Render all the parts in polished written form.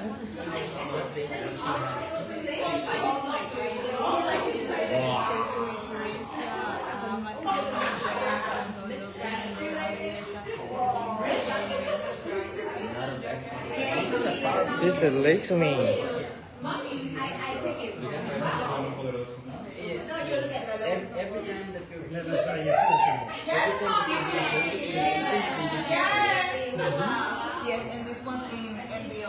This is listening. Every time that you're yeah, and this one's in MBO.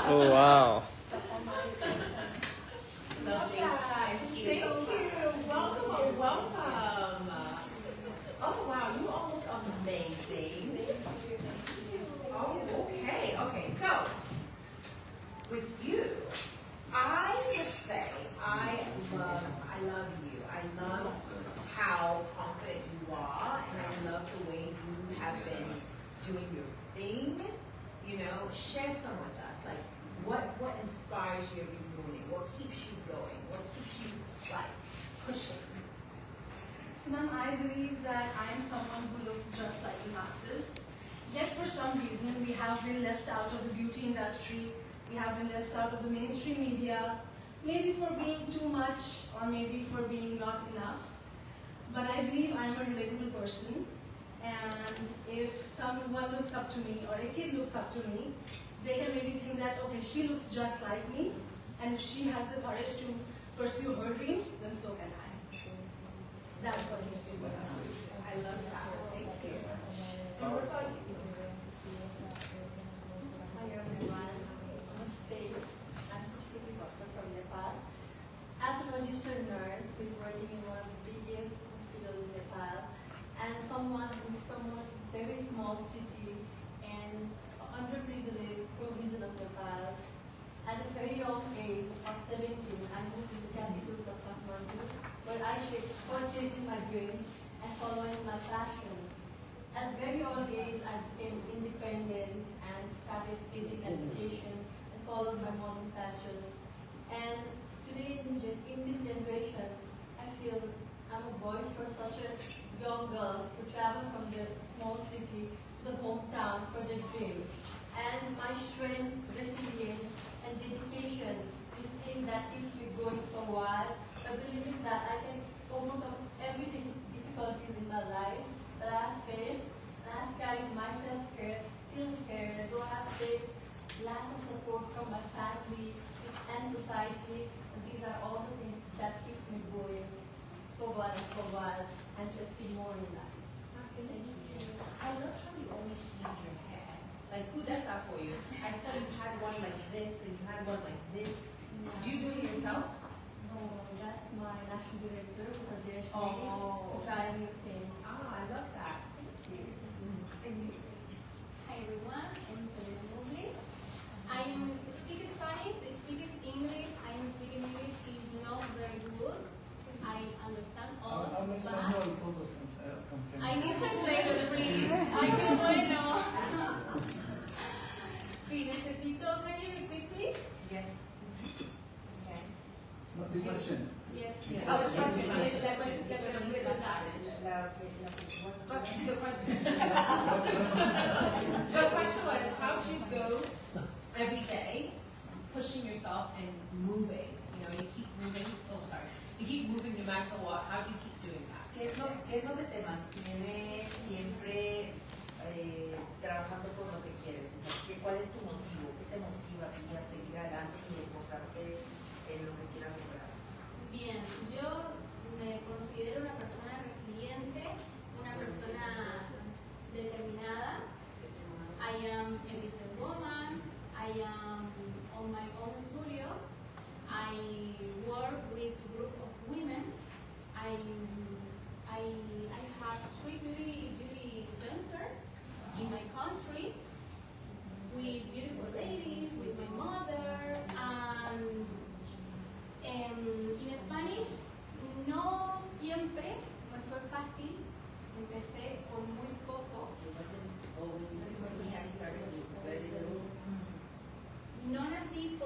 Oh wow. Thank you. Welcome. Oh wow, you all look amazing. Oh, okay. So, with you, I would say I love you. I love how confident you are, and I love the way you have been doing your thing. You know, share some with us. Like, what inspires you every morning? What keeps you going? What keeps you like pushing? So ma'am, I believe that I am someone who looks just like the masses. Yet for some reason we have been left out of the beauty industry, we have been left out of the mainstream media, maybe for being too much or maybe for being not enough. But I believe I am a relatable person, and if someone looks up to me or a kid looks up to me, they can maybe think that, okay, she looks just like me, and if she has the courage to pursue her dreams, then so can I. That's what makes me so happy. I love that. Thank you. And what about you? Hi everyone, I'm Steve. I'm Dr. from Nepal. As a registered nurse, we're working in one of the biggest hospitals in Nepal, and someone from a very small city and underprivileged provision of Nepal. At a very young age of 17, I moved to the capital of Kathmandu, where I started chasing my dreams and following my passions. At a very early age, I became independent and started getting education and followed my modern passion. And today, in this generation, I feel I'm a voice for such a young girls who travel from their small city to the hometown for their dreams. And my strength, resilience, and dedication is the thing that keeps me going for a while, but believing that I can overcome every difficulties in my life that I have faced, and I have carried myself here till here, though I have faced lack of support from my family and society. And these are all the things that keeps me going for a while, and to achieve more in life. I love how you always change your hair. Like, who does that for you? I saw you had one like this and you had one like this. Do you do it yourself? No, that's my national director who suggests me Oh. to try new things. Ah, I love that. Thank you. And you? Hi everyone, I'm Selena Mobley. I speak Spanish, I speak English. I speak English is not very good. I understand all, but I need translator, please. Ay, qué bueno. Sí, necesito. Can you repeat, please? Yes. Okay. Not the question. Yes. Oh, the question. La question is the question. The question was, how do you go every day, pushing yourself and moving? You know, you keep moving. Oh, sorry. You keep moving no matter what. How do you keep doing that? ¿Qué es lo que te mantiene siempre trabajando por lo que quieres? O sea, ¿cuál es tu motivo? ¿Qué te motiva a ti a seguir adelante y enfocarte en lo que quieras lograr? Bien, yo me considero una persona resiliente, una persona determinada. I am a businesswoman. I am on my own studio. I work with a group of women. I have 3 beauty centers in my country with beautiful ladies, with my mother, and in Spanish no siempre me fue fácil. Empecé con muy poco. No nací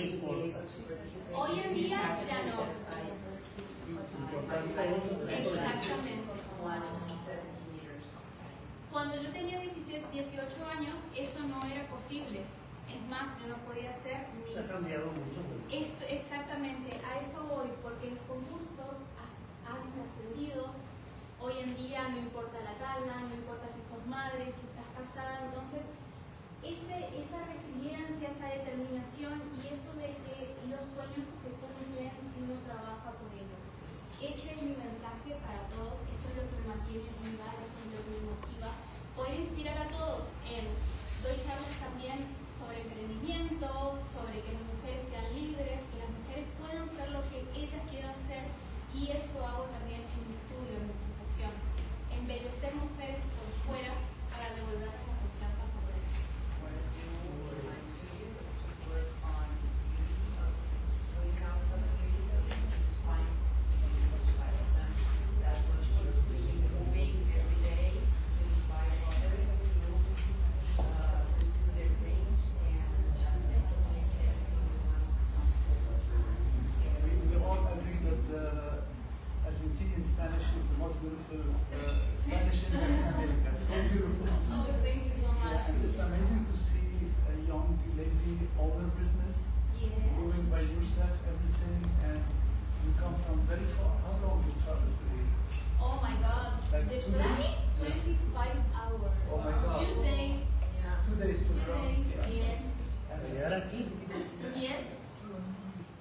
Hoy en día ya no. Exactamente. Cuando yo tenía 17, 18 años, eso no era posible. Es más, yo no podía hacer ni... Se ha cambiado mucho. Esto, exactamente, a eso voy, porque los concursos han trascendido. Hoy en día no importa la tabla, no importa si sos madre, si estás casada, entonces esa resiliencia, esa determinación y eso de que los sueños se cumplen si uno trabaja por ellos. Ese es mi mensaje para todos, eso es lo que me mantiene viva, eso es lo que me motiva. Poder inspirar a todos. Doy charlas también sobre emprendimiento, sobre que las mujeres sean libres, que las mujeres puedan ser lo que ellas quieran ser, y eso hago también en mi estudio, en mi profesión. Embellecer mujeres por fuera para devolverles la confianza por dentro. We all agree that the Argentinian Spanish is the most beautiful Spanish in Latin America. So beautiful. Oh, thank you so much. Yeah, and it's amazing to see a young lady own her business, Yes. doing by yourself everything, and you come from very far. How long you travel today? Oh my God. Like The 2 days? flight, 25 hours. Oh my God. 2 days. 2 days to 2 travel. days, Yeah. yes. And Llegar aquí. Yes.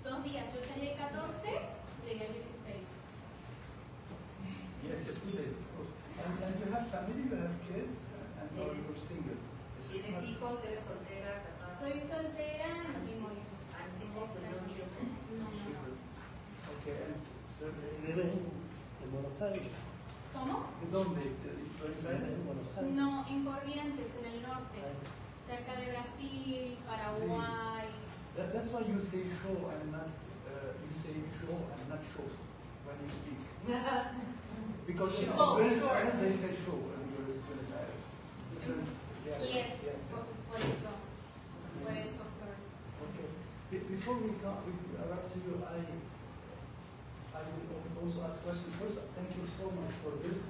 2 días. Yo salí el 14, llegué el 16. yes, 2 days, of course. And you have family, you have kids, and or Yes. you're single. It's ¿Tienes not- hijos? ¿Eres soltera? ¿Casada? Soy soltera, no tengo hijos. I'm single with no children. No, no. Okay, and it's, Vive en Buenos Aires. ¿Cómo? ¿de dónde? ¿De Buenos Aires? En Buenos Aires. No, en Corrientes, en el norte. Cerca de Brasil, Paraguay. That's why you say show and not, you say show and not show when you speak. Because in Show, Buenos sure. Aires they say show and Buenos Aires. Different. Yeah, Yes, yes. por eso. Por eso, of course. Okay. Before we arrive to you, I will also ask questions. First, thank you so much for this.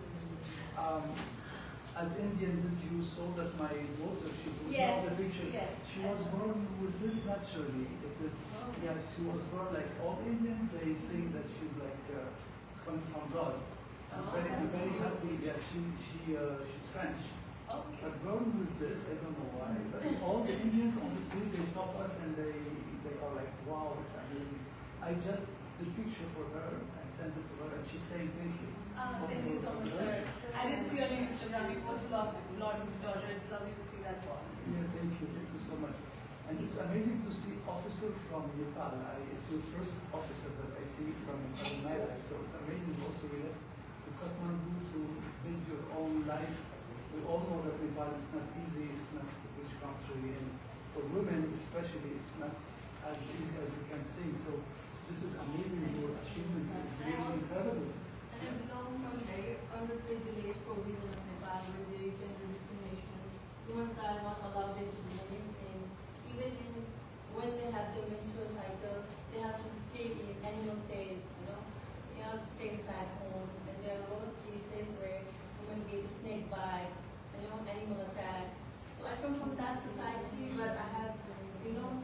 As Indian, did you saw that my daughter, she was Yes, not the picture. yes. She was born with this naturally. It is, yes, she was born like all Indians. They think that she's like it's coming from God. I'm very happy. Yes, she's French. Okay. But born with this, I don't know why. But all the Indians on the street, they stop us and they are like, wow, it's amazing. I just did picture for her and sent it to her, and she's saying thank you. Thank you so much, sir. I did see on your Instagram, you post a lot with your daughter. It's lovely to see that bond. Yeah, thank you so much. And it's amazing to see officer from Nepal. It's your first officer that I see from my life. So it's amazing also you left to Kathmandu to build your own life. We all know that Nepal is not easy, it's not a rich country, and for women especially, it's not as easy as we can think. So this is amazing, your achievement is really incredible. And I belong from very underprivileged province of Nepal where there is gender discrimination. Women are not allowed to do anything. Even when they have their menstrual cycle, they have to stay in animal state, they have to stay inside home. And there are a lot of cases where women get snake bite, animal attack. So I come from that society, but I have,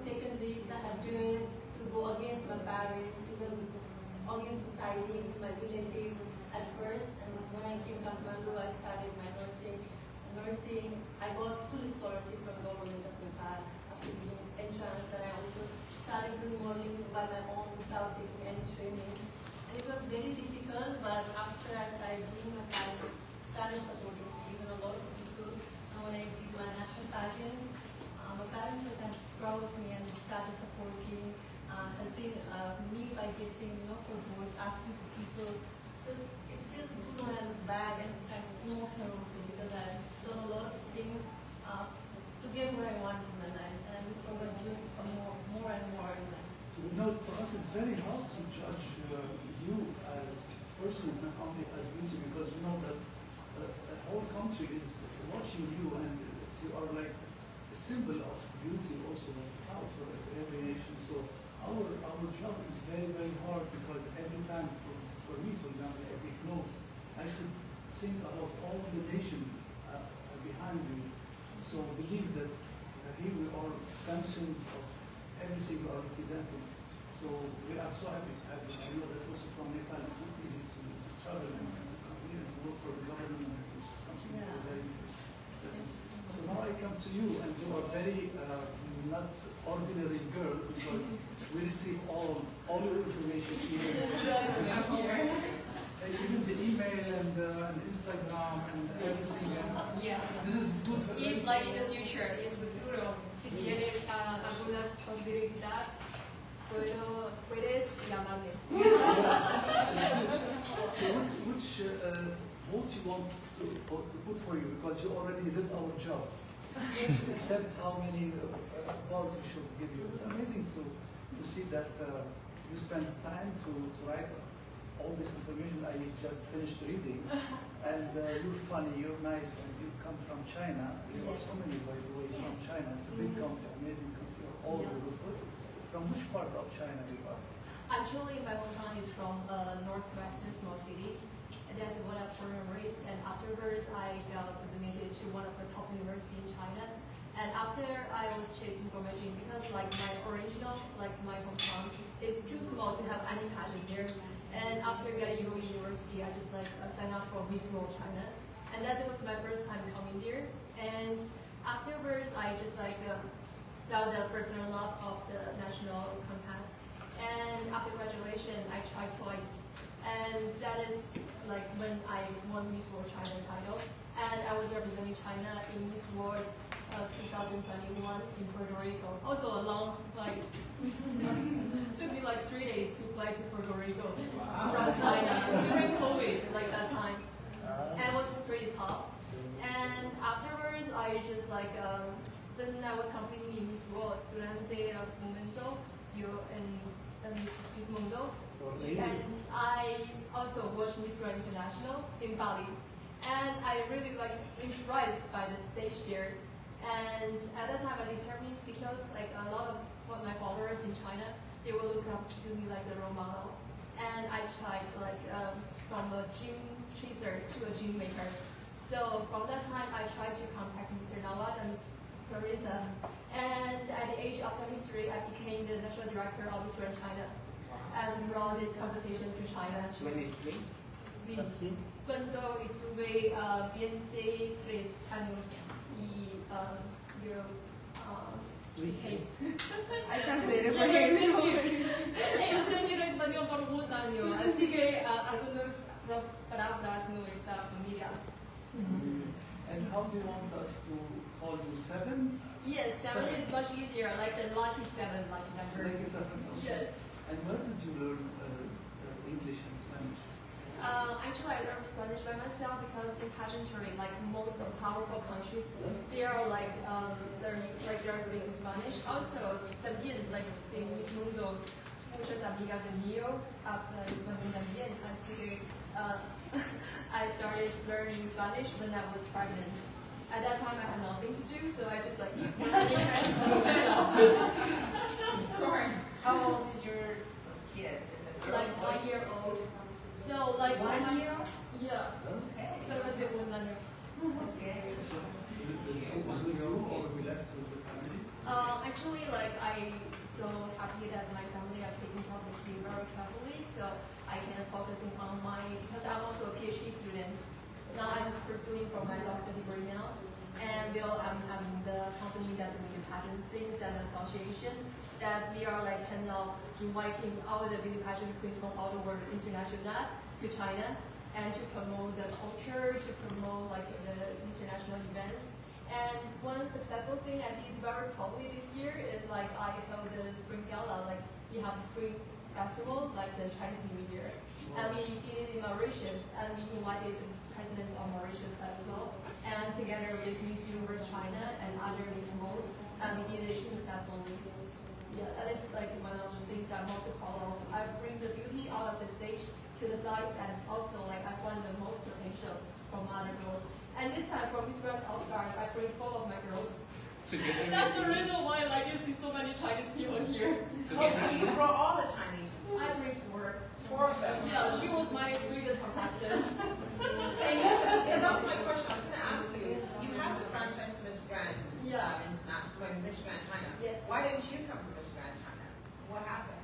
taken risks, I have dared to go against my parents, even against society, my relatives at first. And when I came to Kathmandu, I started my nursing. I got full scholarship from government of Nepal after doing entrance, and I also started doing modeling by my own without taking any training. And it was very difficult, but after I started doing my pageant, started supporting even a lot of people. And when I did my national pageant, my parents were kind of proud of me and started supporting, helping me by getting for votes, asking for people. So it feels good when I was back, and it's kind of emotional also because I've done a lot of things to get where I want in my life, and I look forward to doing more and more in life. For us it's very hard to judge you as persons, not only as beauty, because we know that the whole country is watching you, and you are like a symbol of beauty also, proud for every nation. So job is very, very hard because every time, for me, for example, I take notes, I should think about all the nation behind me. So believe that here we are concerned of everything we are representing. So we are so happy to have you. I know that also from Nepal it's not easy to travel and to come here and to work for the government, which is something very interesting. So now I come to you, and you are very not ordinary girl because we receive all your information, even the email and Instagram and everything. And this is good. If like in the future, in the futuro, si tienes algunas posibilidades, puedes llamarme. So which vote you want to put for you, because you already did our job. Except how many applause we should give you. It's amazing to see that you spend time to write all this information I just finished reading. And you're funny, you're nice, and you come from China. You are so many, by the way, from China. It's a big country, amazing country, all over the world. From which part of China you are? Actually, my hometown is from northwestern small city. And that's one of foreign race. And afterwards, I got admitted to one of the top universities in China. And after I was chasing for my dream, because like my original, like my hometown, is too small to have any pageant there. And after getting Yale University, I just like signed up for Miss World China. And that was my first time coming there. And afterwards, I just like got the first runner-up of the national contest. And after graduation, I tried twice. And that is like when I won Miss World China title. And I was representing China in Miss World 2021 in Puerto Rico. Also a long flight. Took me like 3 days to fly to Puerto Rico from China during COVID, like that time. And it was pretty tough. And afterwards, I just like, when I was competing in Miss World, durante el momento, Miss Mundo, and I also watched Miss World International in Bali. And I really like impressed by the stage there. And at that time I determined, because like a lot of my followers in China, they will look up to me like a role model. And I tried like from a gym chaser to a gym maker. So from that time I tried to contact Mr. Nawad and Ms. Clarissa. And at the age of 23, I became the national director of Miss World China. And brought this competition to China. Sí. Cuando estuve 23 años y yo I translated for him. He aprendido español por un año, así que algunas palabras no está familiar. And how do you want us to call you? 7? Yes, 7 is much easier, like the lucky 7, like number. Lucky 7, okay. Yes. And where did you learn English and Spanish? Actually, I learned Spanish by myself because in pageantry, like most of powerful countries, they are like learning, like they're speaking Spanish. Also, también like en Miss Mundo, muchas amigas de mío hablan español también. Así que I started learning Spanish when I was pregnant. At that time, I had nothing to do, so I just like keep learning myself. How old is your kid? Like 1 year old. So like 1 year? Yeah. Okay. So when they were younger. Okay. So the kid was with you or we left with the family? Actually, like I'm so happy that my family are taking care of the kid very carefully, so I can focusing on because I'm also a PhD student. Now I'm pursuing for my doctorate degree now, and I'm having the company that we do pageant things and association that we are like kind of inviting all the beauty pageant queens from all the world international to China, and to promote the culture, to promote like the international events. And one successful thing I did very probably this year is like I held the spring gala, like we have the spring festival, like the Chinese New Year. And we did it in Mauritius, and we invited the presidents of Mauritius as well. And together with Miss Universe China and other Miss World, and we did it successfully. Yeah, that is like one of the things I'm most proud of. I bring the beauty out of the stage to the light, and also like I find the most potential from other girls. And this time for Miss MGI All Stars, I bring 4 of my girls. That's the reason why like you see so many Chinese people here. Oh, so you brought all the Chinese didn't you come from Michigan, China? What happened?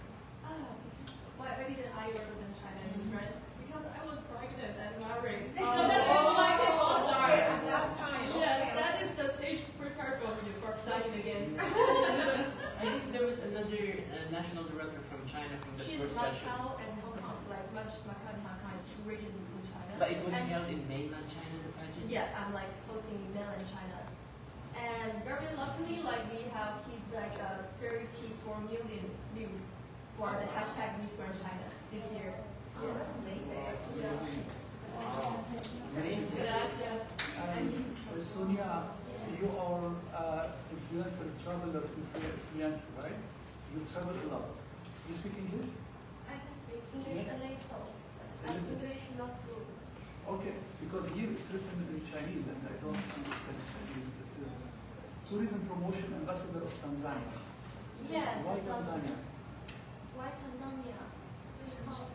Why didn't I represent China in Miss Grand? Because I was pregnant and married. So that's why MGI All Stars. Okay, at that time. Yes, that is the stage prepared for you for signing again. I think there was another national director from China from the She's first session. Macau and Hong Kong, like Macau and Hong Kong is region in China. But it was And- held in mainland China, the pageant? Yeah, I'm like hosting in mainland China. And very luckily, like we have hit like 34 million views for the hashtag Miss Grand China this year. Oh, that's amazing. Gracias. Sonia, you are influencer, traveler, influencer, right? You travel a lot. You speak English? I can speak English a little, but English not good. Okay, because here it's written in Chinese and I don't understand Chinese. It is Tourism Promotion Ambassador of Tanzania. Yeah. Why Tanzania? Why Tanzania? Because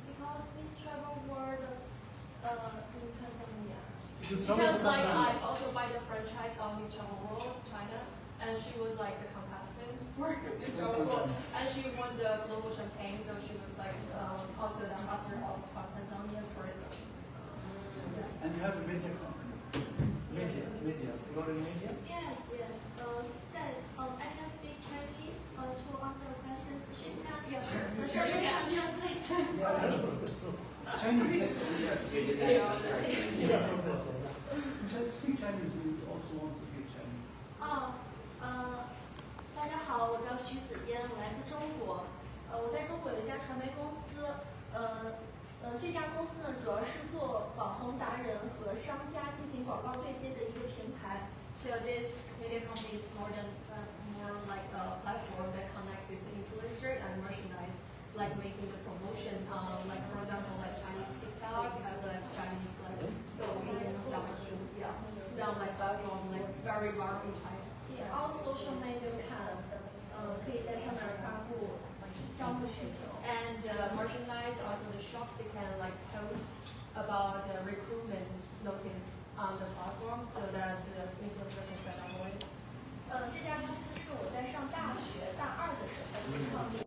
because Miss Travel World in Tanzania. You travel Because to like Tanzania. I also buy the franchise of Miss Travel World China, and she was like the contestant for Miss Travel World, and she won the global campaign, so she was like also the ambassador of Tanzania tourism. Yeah. And you have a media company. Media. You are in media? Yes. I can speak Chinese to answer questions. Yeah, sure. Sure, you can translate. Yeah, I am professor. Chinese lesson, yes. Yeah, professor. You should speak Chinese, we also want to hear Chinese. 大家好，我叫徐子嫣，我来自中国。我在中国有一家传媒公司，这家公司呢主要是做网红达人和商家进行广告对接的一个平台。 So this media company is more like a platform that connects with influencer and merchandise, like making the promotion, like for example, like Chinese TikTok as well as Chinese like Douyin, Xiaohongshu, yeah, some like platform like very viral in China. All social media can 可以在上面发布招募需求。 And merchandise, also the shops, they can like post about the recruitment notice on the platform so that the influencer can set up it. 这家公司是我在上大学大二的时候创立。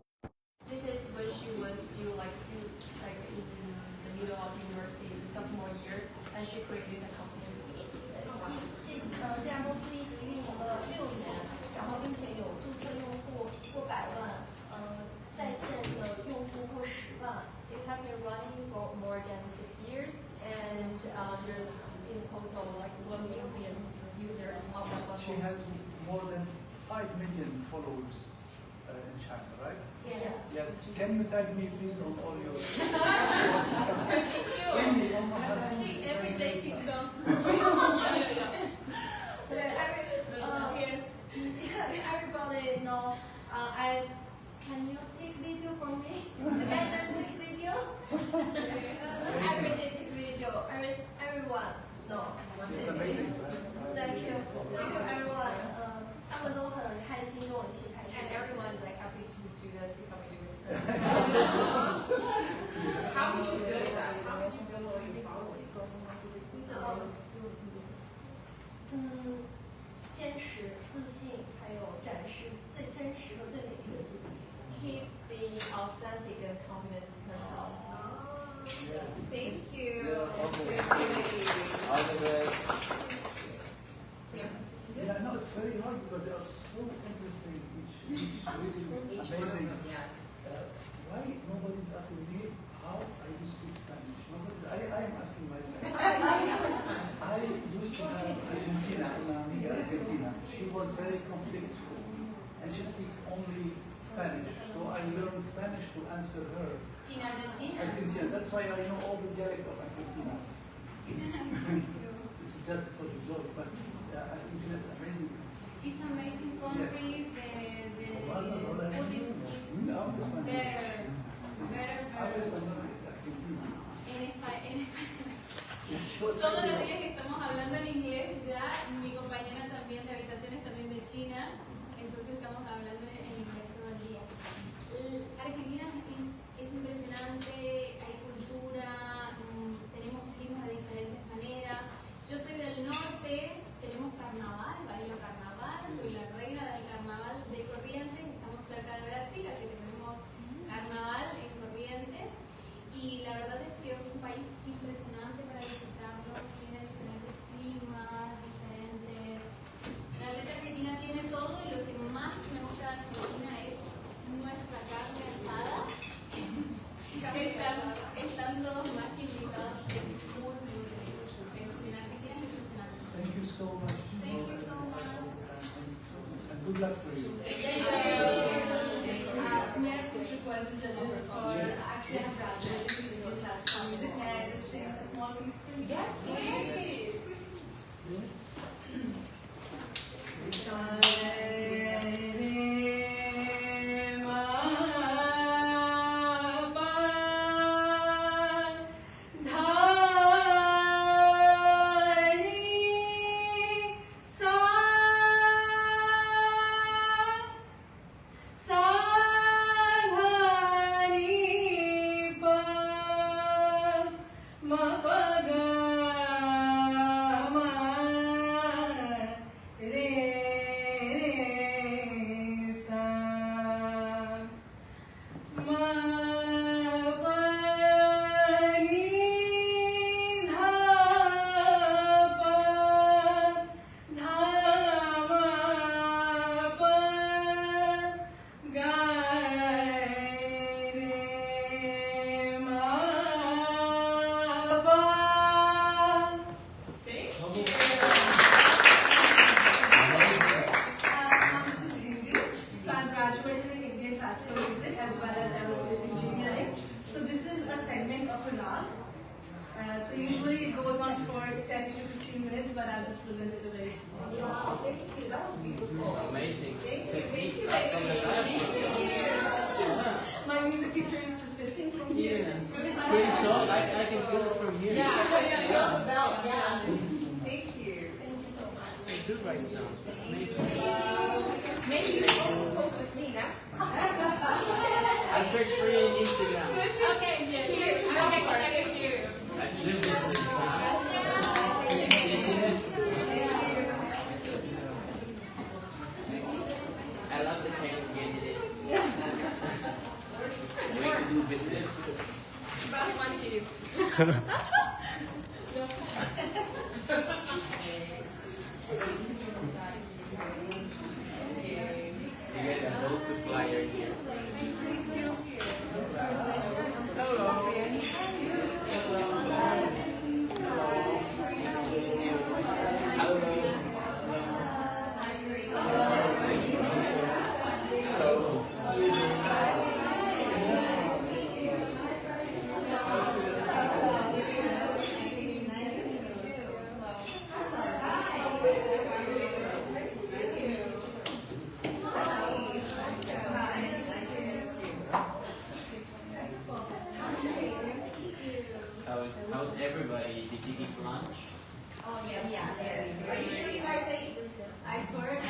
This is when she was still like in the middle of university, the sophomore year, and she created a company. 这家公司一直运营了6年，然后并且有注册用户过100万，在线的用户过10万。 It has been running for more than 6 years, and there's in total like 1 million users of the She platform. has more than 5 million followers in China, right? Yes. Yes. Can you tag me please on all your... She every day TikTok. Everybody know. Can you take video for me? Together take video. Every day take video. Everyone know. It's amazing. Thank you everyone. 他们都很开心跟我一起拍 And 摄。 everyone is like happy to do the TikTok videos. How did you build that? How did you build all your following? 坚持、自信，还有展示最真实和最美丽的自己。 Keep being authentic and confident in herself. Thank you. All the best. Yeah, no, it's very hard because they are so interesting. Each really Each one of amazing. them, yeah. Why nobody's asking me how I do speak Spanish? I am asking myself. I used to have Argentina, una amiga Argentina. She was very conflictful and she speaks only Spanish. So I learned Spanish to answer her. In Argentina. Argentina. That's why I know all the dialect of Argentina. It's just for the joke, but I think that's amazing. It's amazing country. The food is Hablo español. better. Hablo español de Argentina. Todos los días que estamos hablando en inglés ya, mi compañera también de habitaciones también de China, entonces estamos hablando en inglés todo el día. Argentina es impresionante, hay cultura, tenemos climas de diferentes maneras. Yo soy del norte, tenemos carnaval, bailo carnaval, soy la reina del the judges for actually I have graduated in Indian classical music. May I just sing a small piece for you? Yes, please. So usually it goes on for 10 to 15 minutes, but I'll just present it a very small. Wow, thank you. That was beautiful. Amazing. Thank you. Thank you. My music teacher used to say, sing from here. Sing from here. Pretty song, I can feel it from here. Yeah, I can feel the belt. Yeah. Thank you. Thank you so much. They do write songs. Amazing. Maybe you're supposed to post with me now. I'll search for you on Instagram. Okay, yeah, here, I'll get connected to you. That's different. I love the Chinese candidates. Way to do business. He wants you. You get a whole supplier here. How's everybody? Did you eat lunch? Oh, yes. Yes. Are you sure you guys ate? I swear.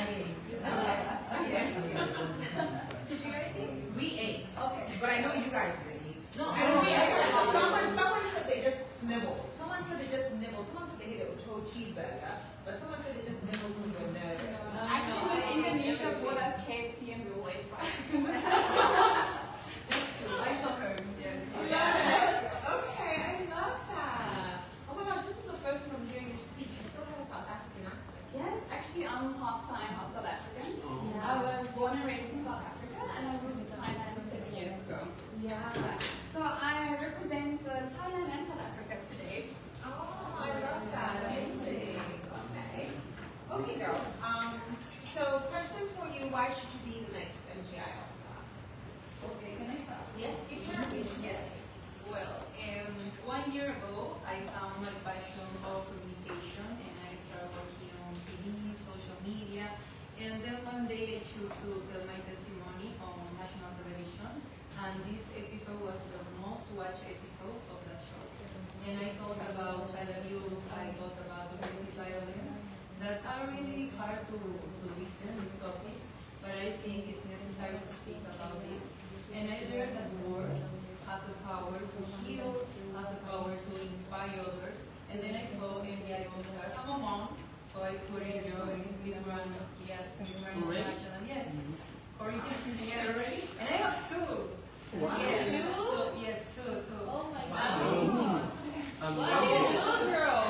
Did you guys eat? We ate. Okay. But I know you guys didn't eat. No, I don't see someone said they just snibbled. Someone said they just nibbled. Someone said they ate a whole cheeseburger. But someone said they just nibbled because they were nervous. Actually, Miss Indonesia bought us KFC and we all ate fried chicken. I saw her. Yes. Okay, I love that. Oh my gosh, this is the first time I'm hearing you speak. You still have a South African accent. Yes, actually, I'm half-time South African. Oh. I was born and raised in South Africa, and I moved to Thailand 7 years ago. Yeah. So I represent Thailand and South Africa today. Oh, I love that. Amazing. Okay. Okay, girls. So question for you, why should you be the next MGI All Star? Okay, can I start? Yes, you can. Yes. Well, 1 year ago, I found my passion of communication and I started working on TV, social media, and then one day I chose to tell my testimony on national television, and this episode was the most watched episode of that show. And I talked about child abuse, I talked about domestic violence, that are really hard to listen, these topics, but I think it's necessary to speak about this. And I learned that words have the power to heal, have the power to inspire others. And then I saw MGI All Stars. I'm a mom, so I could enjoy this run. Yes, this run international. Yes. Yes. Already? And I have two. Wow. Yes. Two? So, yes, two. Oh my What God. What do you do, girl?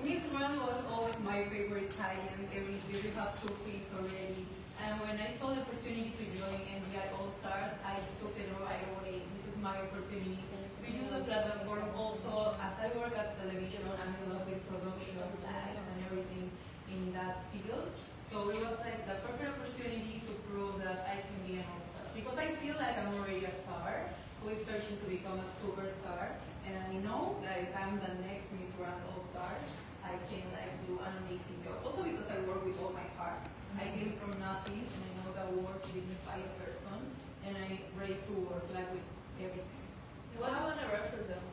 Miss Run was always my favorite pageant. Every year we have two queens already. And when I saw the opportunity to join MGI All Stars, I took it right away. This is my opportunity to use the platform. Also, as I work as television, I'm in love with production, lights, and everything in that field. So it was like the perfect opportunity that I can be an all-star. Because I feel like I'm already a star who is searching to become a superstar, and I know that if I'm the next Miss Grand All-Star, I can like do an amazing job. Also because I work with all my heart. I came from nothing, and I know that work dignify a person, and I ready to work like with everything. What do you want to represent?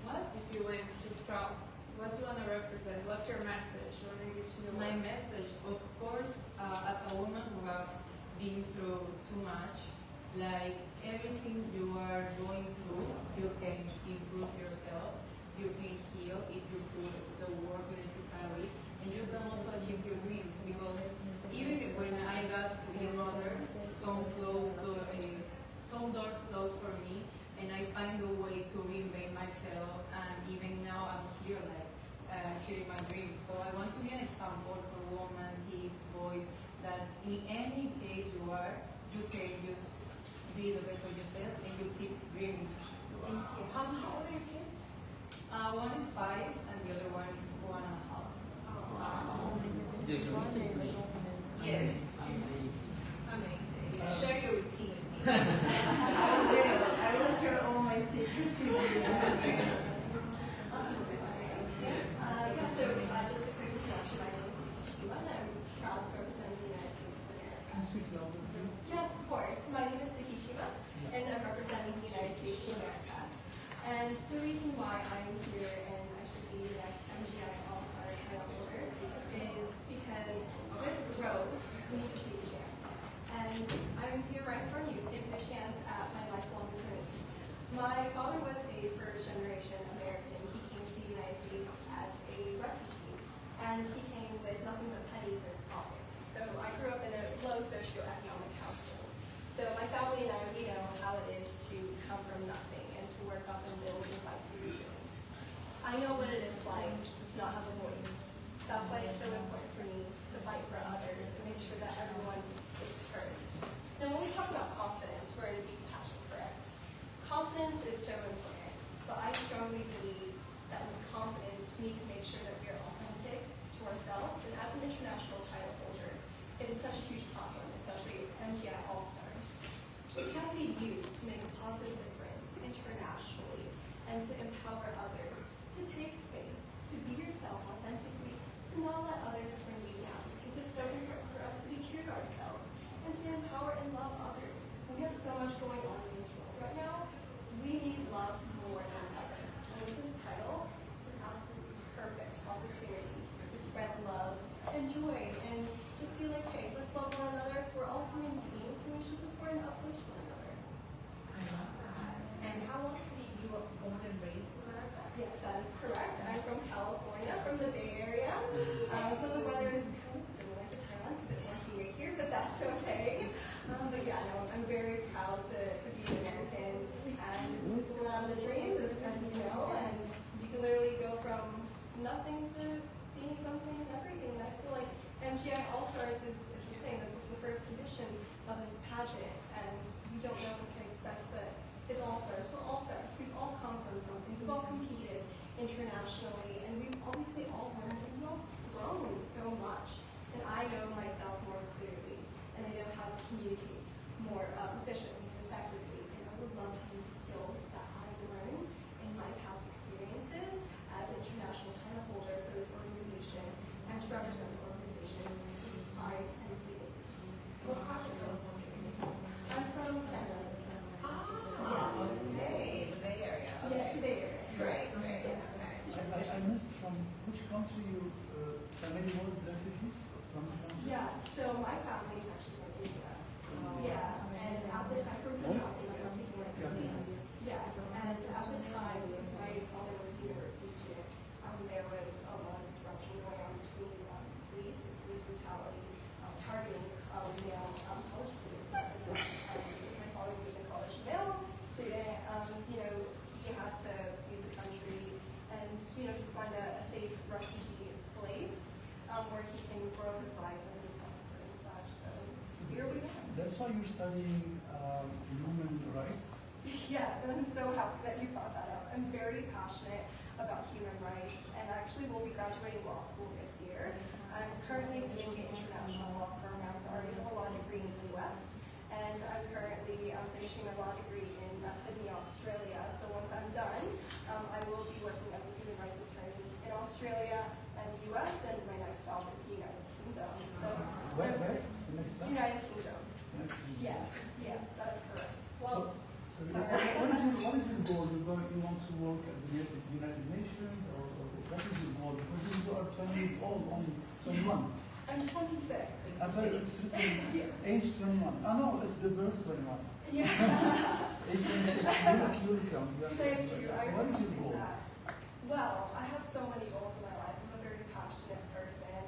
What? If you went to Trump, what do you want to represent? What's your message? What do you give to the My world? message, of course, as a woman who has been through too much, like everything you are going through, you can improve yourself, you can heal if you put the work necessary, and you can also achieve your dreams. Because even when I got to be a mother, some doors closed for me, and I find a way to reinvent myself, and even now I'm here, like, achieving my dreams. So I want to be an example for women, kids, boys, that in any case you are, you can just be the best of yourself and you keep dreaming. How old are your kids? One is 5 and the other one is 1.5. Yes. Amazing. Share your routine. I will share all my secrets with you. So just a quick introduction. My name is Suki Shiba, and I'm proud to represent the United States of America. Can you speak louder, please? Yes, of course. My name is Suki Shiba, and I'm representing the United States of America. And the reason why I'm here and I should be the next MGI All Star title holder is because with growth, we need to take a chance. And I'm here right in front of you, taking a chance at my lifelong dream. My father was a first-generation American. He came to the United States as a refugee, and he came with nothing but pennies in his pockets. So I grew up in a low socioeconomic household. So my family and I, we know how it is to come from nothing and to work up and build and fight for your dreams. I know what it is like to not have a voice. That's why it's so important for me to fight for others and make sure that everyone is heard. Now, when we talk about confidence, we're going to be passion, correct? Confidence is so important, but I strongly believe that with confidence, we need to make sure that we are authentic to ourselves. And as an international title holder, it is such a huge platform, especially MGI All Stars. It can be used to make a positive difference internationally and to empower others to take space, to be yourself authentically, to not let others bring you down, because it's so important for us to be true to ourselves and to empower and love others. We have so much going on in this world right now. We need love more than ever. And with this title, it's an absolutely perfect opportunity to spread love and joy and just be like, hey, let's love one another. We're all human beings and we should support and uplift one another. And how long have you born and raised in America? Yes, that is correct. I'm from California, from the Bay Area. So the weather is kind of similar to Thailand. It's a bit more humid here, but that's okay. But yeah, no, I'm very proud to be an American. And this is the land of the dreams, as you know. And you can literally go from nothing to being something and everything. And I feel like MGI All Stars is the same. This is the first edition of this pageant. And we don't know what to expect, but it's All Stars. We're All Stars. We've all come from something. We've all competed internationally, and we've obviously all learned and we've all grown so much. And I know myself more clearly, and I know how to communicate more efficiently and effectively. And I would love to use the skills that I've learned in my past experiences as an international title holder for this organization and to represent the organization to be pride and dignity. What part of California? I'm from San Francisco. Okay, the Bay Area. Yes, the Bay Area. Great, great. I missed from which country you family was refugees from? Yes, so my family is actually from India. Yes, and at the time, from Punjab, yes, and at the time, because my father was a university student, there was a lot of disruption going on between police brutality, targeting male college students as well. My father being a college male student, he had to leave the country and, just find a safe refugee place where he can grow his life and be prosper and such. So here we are. That's why you're studying human rights? Yes, and I'm so happy that you brought that up. I'm very passionate about human rights, and actually will be graduating law school this year. I'm currently doing the international law program, so I already have a law degree in the U.S., finishing my law degree in Sydney, Australia. So once I'm done, I will be working as a human rights attorney in Australia and the US, and my next stop is the United Kingdom. So Where? The next stop? United Kingdom. Yes, yes, that is correct. Well, So what is your goal? You want to work at the United Nations, or what is your goal? Because you are 20 years old, only 21. I'm 26. I thought it's Yes. age 21. Oh no, it's the birth 21. Yeah. Age 26. You'll come. Thank you. So I what is your appreciate goal? that. Well, I have so many goals in my life. I'm a very passionate person,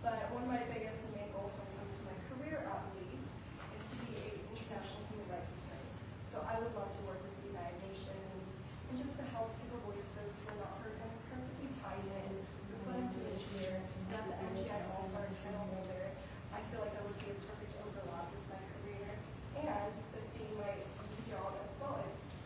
but one of my biggest and main goals when it comes to my career, at least, is to be an international human rights attorney. So I would love to work with the United Nations and just to help give a voice to those who are not heard, and perfectly ties in with what I'm doing here as the MGI All Stars title holder. I feel like that would be a perfect overlap with my career, and this being my new job as well.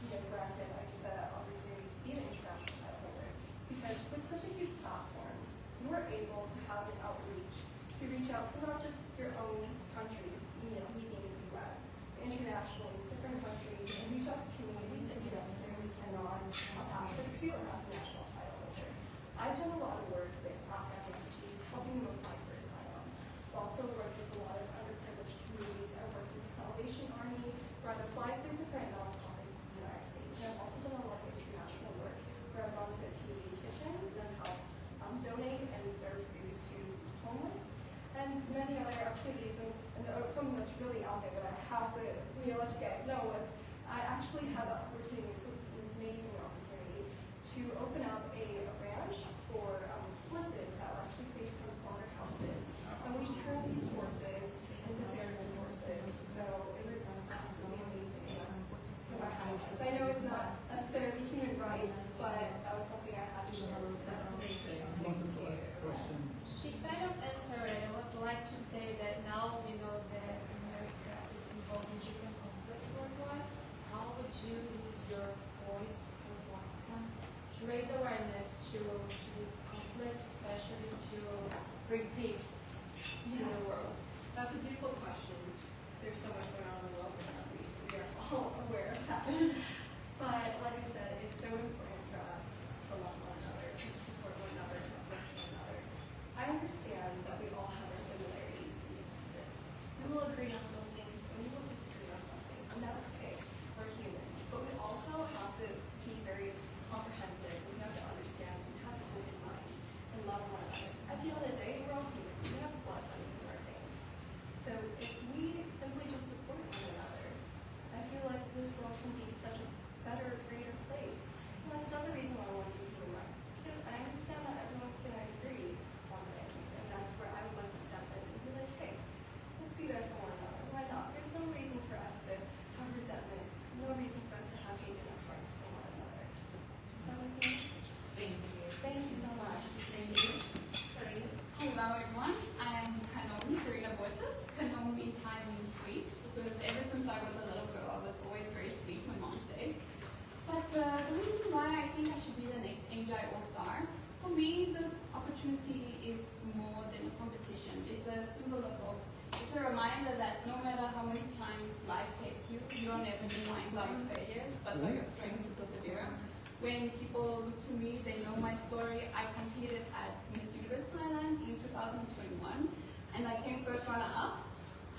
If granted, I get the opportunity to be an international title holder, because with such a huge platform, you are able to have an outreach to reach out to not just your own country, me being in the US, internationally, different countries, and reach out to communities that you necessarily cannot have access to as a national title holder. I've done a lot of work with Afghan refugees, helping them apply for asylum. I've also worked with a lot of underprivileged communities. I worked with the Salvation Army, where I've applied through different nonprofits in the United States. And I've also done a lot of international work, where I've gone to community kitchens and I've helped donate and serve food to homeless, and many other activities. And something that's really out there that I have to let you guys know was I actually had the opportunity, this was an amazing opportunity, to open up a ranch for horses that were actually saved from slaughterhouses. And we turned these horses into therapy horses. So it was absolutely amazing. That's one of my highlights. I know it's not necessarily human rights, but that was something I had to share with them. She kind of answered it. I would like to say that now we know that America is involved in different conflicts worldwide. How would you use your voice or platform to raise awareness to these conflicts, especially to bring peace to the world? That's a beautiful question. There's so much going on in the world that we are all aware of that. But like I said, it's so important for us to love one another, to support one another, to uplift one another. I understand that we all have our similarities and differences. We will agree on some things and we will disagree on some things, and that's okay. We're human. But we also have to be very comprehensive. We have to understand and have an open mind and love one another. At the end of the day, we're all human. We have blood running through our veins. So if we simply just support one another, I feel like this world can be such a better, greater place. And that's another reason why I want to do human rights, because I understand that everyone's going to agree on things, and that's where I would like to step in and be like, hey, let's be there for one another. Why not? There's no reason for us to have resentment, no reason for us to have hate in our hearts for one another. Is that okay? Thank you. Thank you so much. Thank you. Hello everyone, I'm Kanomi Serena Boitas. Kanomi time means sweet, because ever since I was a little girl, I was always very sweet, my mom said. But the reason why I think I should be the next MGI All Star, for me this opportunity is more than a competition. It's a symbol of hope. It's a reminder that no matter how many times life tests you, you are never defined by your failures, but by your strength to persevere. When people look to me, they know my story. I competed at Miss Universe Thailand in 2021, and I came first runner-up.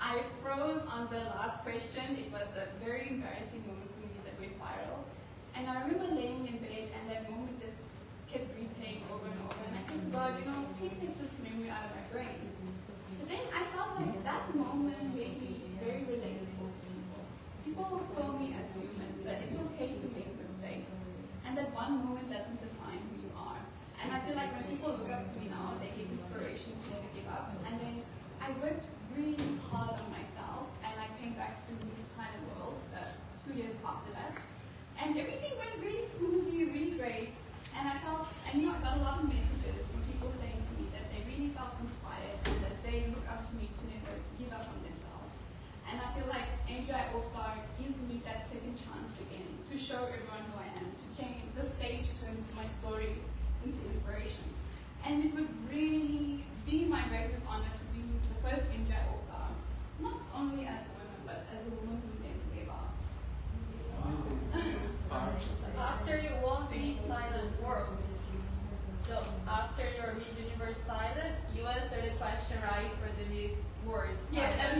I froze on the last question. It was a very embarrassing moment for me that went viral. And I remember laying in bed, and that moment just kept replaying over and over. And I said to God, please take this memory out of my brain. But then I felt like that moment made me very relatable to people. People saw me as human, that it's okay to make mistakes. And that one moment doesn't define who you are. And I feel like when people look up to me now, they get inspiration to never give up. And then I worked really hard on myself, and I came back to this tiny world 2 years after that. And everything went really smoothly, really great. And I got a lot of messages from people saying to me that they really felt inspired and that they look up to me to never give up on themselves. And I feel like MGI All Star gives me that second chance again to show everyone who I am, to change the stage, turn my stories into inspiration. And it would really be my greatest honor to be the first MGI All Star, not only as a woman, but as a woman who never gave up.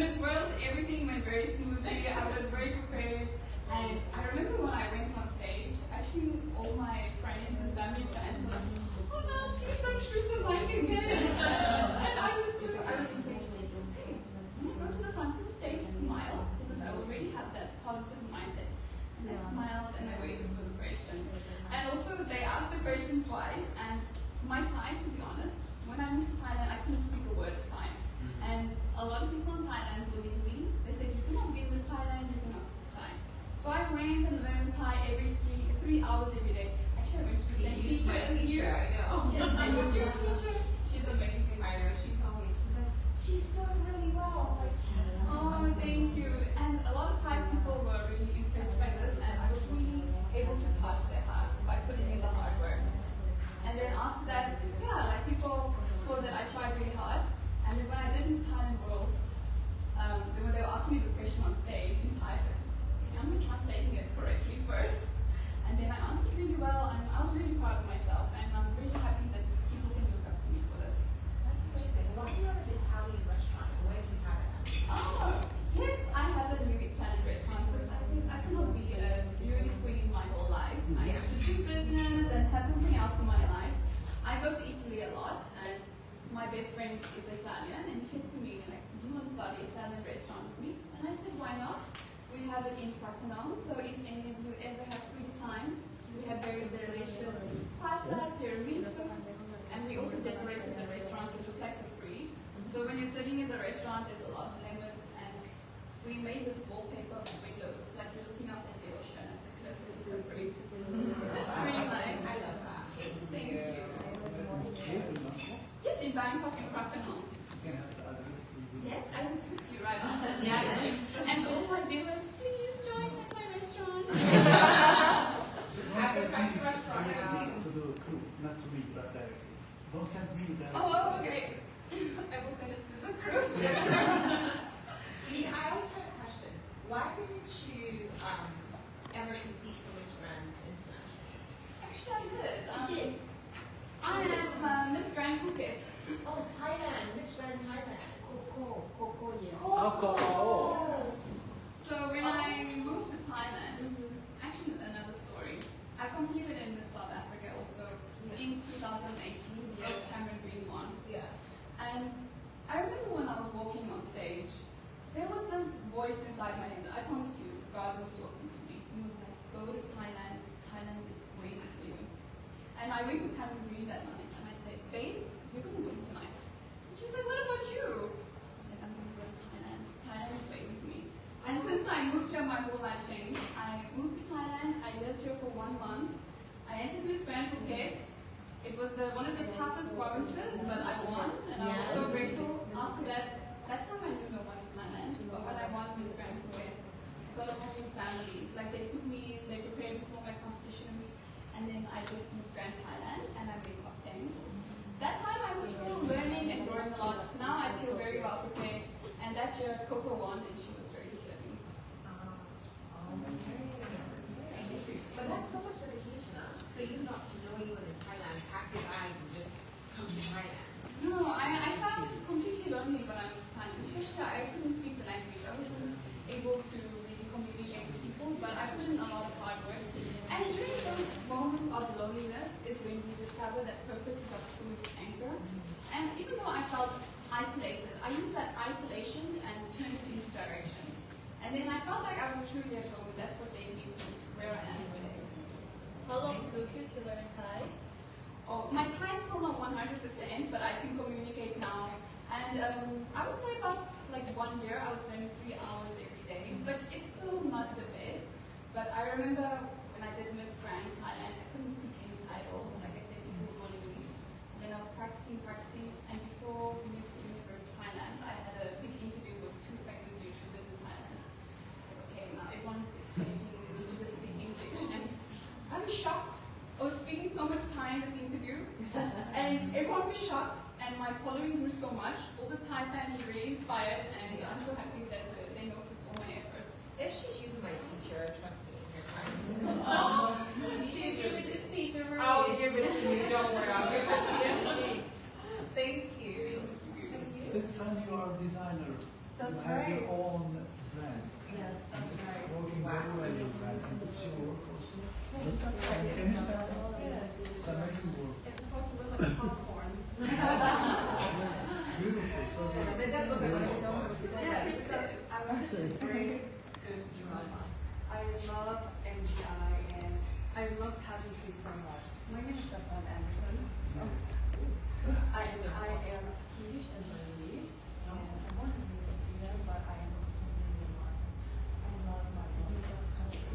Miss World, everything went very smoothly. I was very prepared. And I remember when I went on stage, actually all my friends and family fans were like, oh no, please don't shoot the mic again. And I was just stage listening. And I go to the front of the stage, smile, because I already had that positive mindset. And I smiled and I waited for the question. And also they asked the question twice, and my Thai, to be honest, when I moved to Thailand, I couldn't speak a word of Thai. And a lot of people in Thailand believe me. They said, you cannot be in this Thailand, you cannot speak Thai. So I went and learned Thai every three hours every day. Actually, I went to the same teacher as you. I know. Yes, I was your teacher. She's amazing. I know. She told me. She said she's doing really well. I'm like, oh, thank you. And a lot of Thai people were really impressed by this, and I was really able to touch their hearts by putting in the hard work. And then after that, yeah, like people saw that I tried really hard. And then when I did Miss Thailand World, then when they were asking me the question on stage in Thai, I was okay, I'm translating it correctly first. And then I answered really well, and I was really proud of myself. And I'm really happy that people can look up to me for this. that's amazing. Why do you have an Italian restaurant? And where do you have it? Oh, yes, I have a new Italian restaurant because I think I cannot be a beauty queen my whole life. I have to do business and have something else in my life. I go to Italy a lot, and my best friend is Italian, and he said to me, like, do you want to start an Italian restaurant with me? And I said, why not? We have it in Krakow, so if any of you ever have free time, we have very delicious pasta, tiramisu, and we also decorated the restaurant to look like a tree. So when you're sitting in the restaurant, there's a lot of lemons, and we made this wallpaper of windows, like you're looking out at the ocean, and it's like really pretty. That's really nice. I love that. Thank you. Yes, in Bangkok and Krakow. Yes, I will put you right on that. Yes. And all my viewers, please join at my restaurant. Advertise the restaurant now. To the crew, not to me, but directly. Don't send me directly. Oh, okay. I will send it to the crew. I always had a question. Why didn't you ever compete for Miss Grand International? Actually, I did. I am Miss Grand Phuket. Oh, Thailand, Miss Grand Thailand. Coco, yeah. Oh. So when I moved to Thailand, actually another story. I competed in Miss South Africa also in 2018, the year Tamarind Green won. Yeah. And I remember when I was walking on stage, there was this voice inside my head. I promise you, God was talking to me. He was like, go to Thailand. Thailand is waiting for you. And I went to Tamarind Green that night, and I said, babe, you're going to win tonight. And she said, what about you? I said, I'm going to go to Thailand. Thailand is waiting for me. And since I moved here, my whole life changed. I moved to Thailand. I lived here for 1 month. I entered Miss Grand Phuket. It was one of the toughest provinces, but I won, and I was so grateful. After that time I knew no one in Thailand, but when I won Miss Grand Phuket, I got a whole new family. Like they took me, they prepared me for my competitions, and then I did Miss Grand Thailand, and I made top 10. That time I was still learning and growing a lot. Now I feel very well prepared, and that year Coco won, and she was very deserving. But that's so much dedication, huh? For you not to know anyone in Thailand, pack your bags and just come to Thailand. No, I felt completely lonely when I moved to Thailand. Especially I couldn't speak the language. I wasn't able to really communicate with people, but I put in a lot of hard work. And during those moments of loneliness is when we discover that purpose is our truest anchor. And even though I felt isolated, I used that isolation and turned it into direction. And then I felt like I was truly at home. That's what led me to where I am today. How long took you to learn Thai? Oh, my Thai is still not 100%, but I can communicate now. And I would say about like 1 year, I was learning 3 hours every day. But it's still not the best. But I remember when I did Miss Grand Thailand, I couldn't speak any Thai at all. Like I said, people would want to leave. And then I was practicing. And before Miss Universe Thailand, I had a big interview with 2 famous YouTubers in Thailand. I said, okay, now everyone's expecting me to just speak English. And I was shocked. I was speaking so much Thai in this interview, and everyone was shocked, and my following grew so much. All the Thai fans were really inspired, and I'm so happy that they noticed all my efforts. If she's using my teacher, trust me, your time. You should give it this teacher, Marie. I'll give it to you, don't worry, I'll give it to you. Thank you. Let's send you our designer. That's you have right. your own brand. Yes, that's It's right. working very well, your brand, and it's your work also. Yes, that's right. Can you start? Yes. It's amazing work. It's supposed to look like popcorn. It's beautiful. So Yes, because I'm actually great good drama. I love MGI and I love pageantry so much. My name is Desmond Anderson. I am Swedish and Burmese, and I'm born in Sweden, but I am representing Myanmar. I love my home country.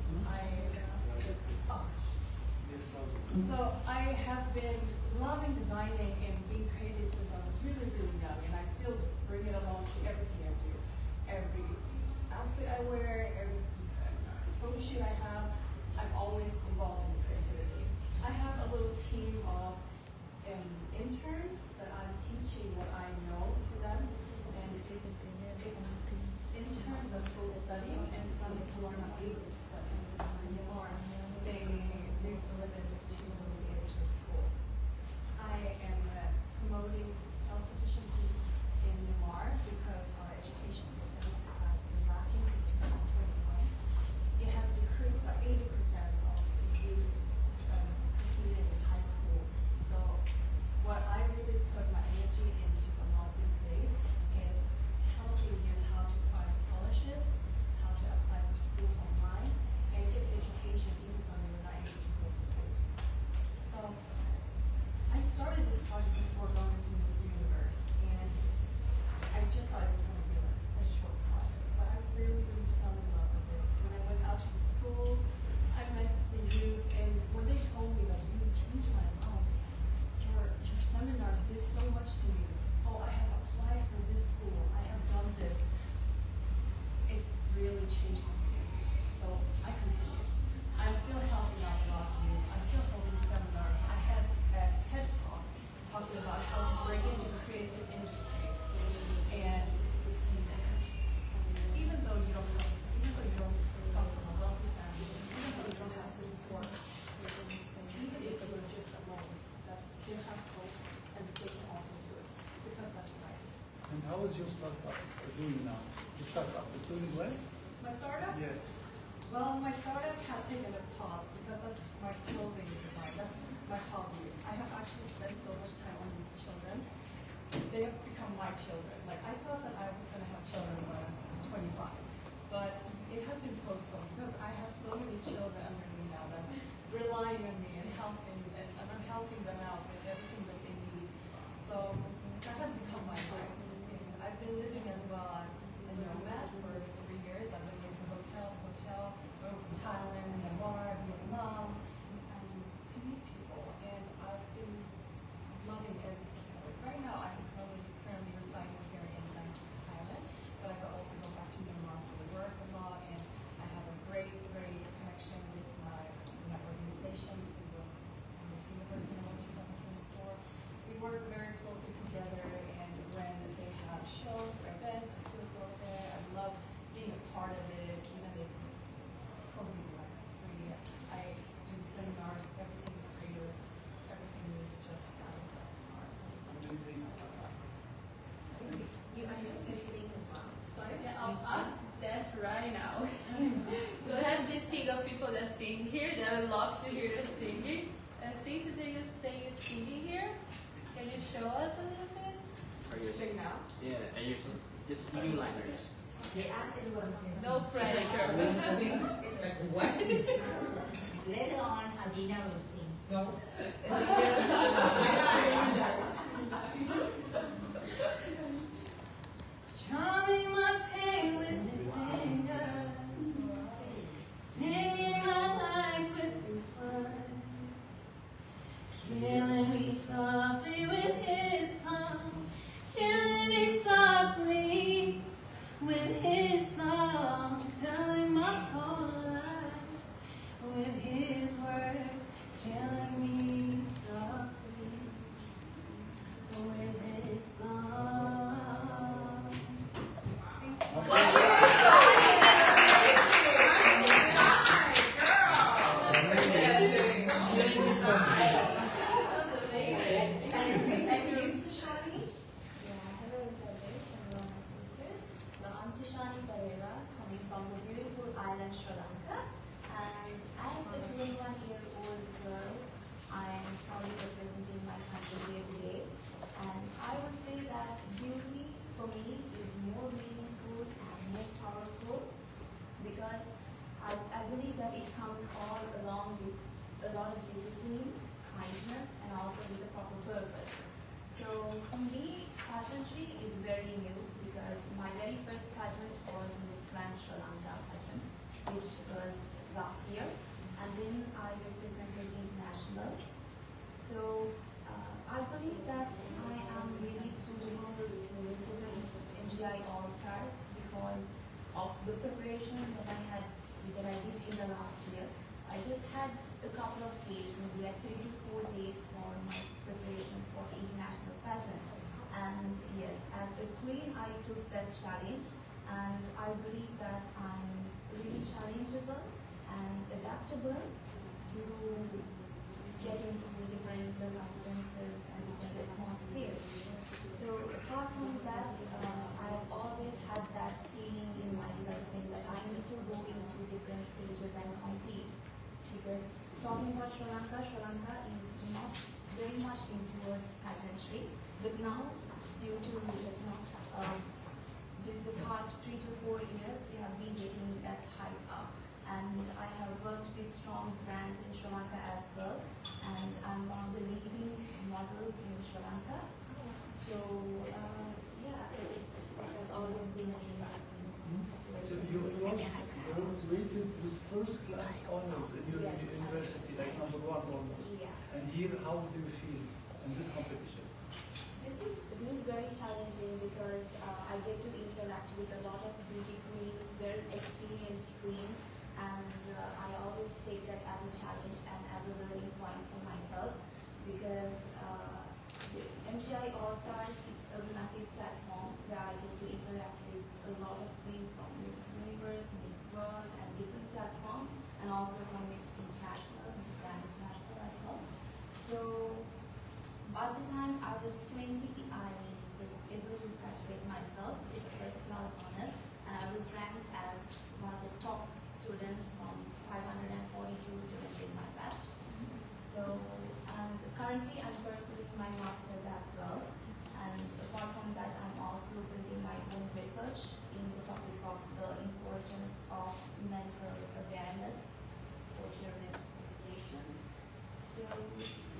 So I have been loving designing and being creative since I was really, really young, and I still bring it along to everything I do. Every outfit I wear, every photo shoot I have, I'm always involved in creativity. I have a little team of interns that I'm teaching what I know to them, and it's interns that's supposed to study, and some who are not able to study anymore. They sort this to be able to school. I am promoting self-sufficiency in Myanmar because our education system has been lacking since 2021. It has decreased by 80% of the youth proceeding in high school. So what I really put my energy into on all these days is helping youth how to find scholarships, how to apply for schools online, and get education even when they're not able to go to school. So I started this project before going to Miss Universe, and I just thought it was going to be a short project, but I really, really fell in love with it. When I went out to the schools, I met the youth, and when they told me that you changed my life, your seminars did so much to me. Oh, I have applied for this school, I have done this. It really changed something. So I continued. I'm still helping out a lot of youth. I'm still holding seminars. I had a TED Talk talking about how to break into the creative industry and succeed in it. Even though you don't come from a wealthy family, even though you don't have support, even if you're just alone, that you have hope and they can also do it because that's right. And how is your startup doing now? Your startup is doing well? My startup? Yes. Well, my startup has taken a pause because that's my clothing design. That's my hobby. I have actually spent so much time on these children. They have become my children. Like, I thought that I was going to have children when I was 25, but it has been postponed because I have so many children under me now that's relying on me and helping, and I'm helping them out with everything that they need. So that has become my life. And I've been living as well as a nomad for 3 years. I've been living from hotel to hotel, going from Thailand, Myanmar, Vietnam, to meet people. And I've been loving every single day. Right now, I'm currently residing here in Thailand, but I could also go back to Myanmar for work a lot. And I have a great, great connection with my organization. It was Miss Universe in 2024. We work very closely together, and when they have shows or events, I still go there. I love being a part of it, even if it's totally like free. I do seminars, everything free. Everything is just out of the heart. Amazing. You sing as well. Sorry? Yeah, I'll ask that right now. We have this thing of people that sing here that I would love to hear them singing. Since you say you're singing here, can you show us a little bit? Are you Sing now? Yeah, and you're just speaking liners. They ask anyone here. No pressure. Later on, Adina will sing. No. Strumming my pain with his fingers, singing my life with his words, killing me softly with his song, killing me softly with his song, telling my whole life with his words, killing me softly with his song. Yeah, hello, Delegates, and hello, my sisters. So I coming from the beautiful island Sri Lanka. And as a 21-year-old girl, I am proudly representing my country here today. And I would say that beauty for me is more meaningful and more powerful because I believe that it comes all along with a lot of discipline, kindness, and also with a proper purpose. So for me, pageantry is very new because my very first pageant was Miss Grand Sri Lanka pageant, which was last year, and then I represented international. So I believe that I am really suitable to represent MGI All Stars because of the preparation that I did in the last year. I just had a couple of days, maybe like 3 to 4 days for my preparations for the international pageant. And yes, as a queen, I took that challenge, and I believe that I'm really challengeable and adaptable to get into the different circumstances and different atmospheres. So apart from that, I've always had that feeling in myself saying that I need to go into different stages and compete. Because talking about Sri Lanka is not very much in towards pageantry, but now due to the past 3 to 4 years, we have been getting that hype up. And I have worked with strong brands in Sri Lanka as well, and I'm one of the leading models in Sri Lanka. So yeah, this has always been a dream. So you graduated with first class honors in your university, like #1 almost. Yeah. And here, how do you feel in this competition? This is very challenging because I get to interact with a lot of beauty queens, very experienced queens, and I always take that as a challenge and as a learning point for myself because the MGI All Stars is a massive platform where I get to interact with a lot of queens from Miss Universe, Miss World, and different platforms, and also from Miss International, Miss Grand International as well. So by the time I was 20, I was able to graduate myself with a first class honors, and I was ranked as one of the top students from 542 students in my batch. So, and currently I'm pursuing my master's as well. And apart from that, I'm also building my own research in the topic of the importance of mental awareness for children's education. So,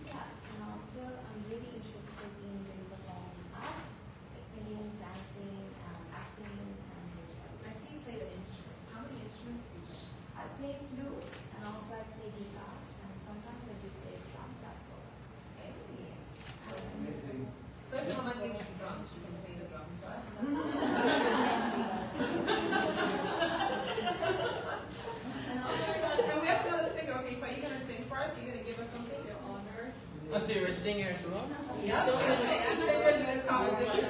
yeah, and also I'm really interested in doing performing arts, like singing, dancing, acting, and I see you play the instruments. How many instruments do you play? I play flute and also I play guitar, and sometimes I do play drums as well. Yes. Amazing. So if you want to play the drums, you can play the drums, right? And we have another singer. Okay, so you're gonna sing first. You're gonna give us something. Your honors. Oh, so you're a singer as well? Yeah. So singers in this competition.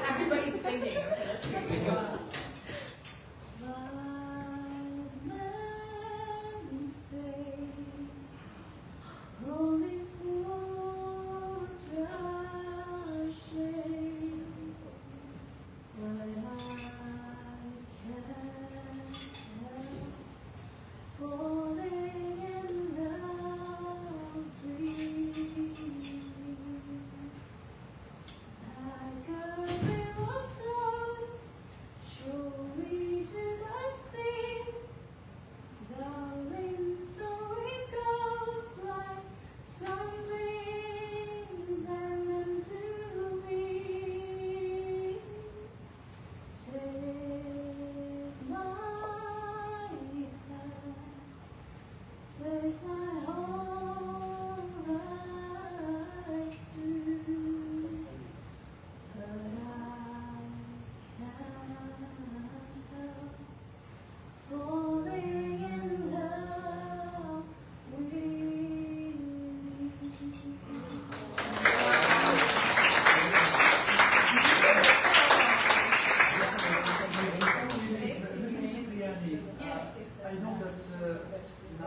Everybody's singing. Okay, let's go. Wise men say, only fools rushing, but I can't help falling in love with you. Like a river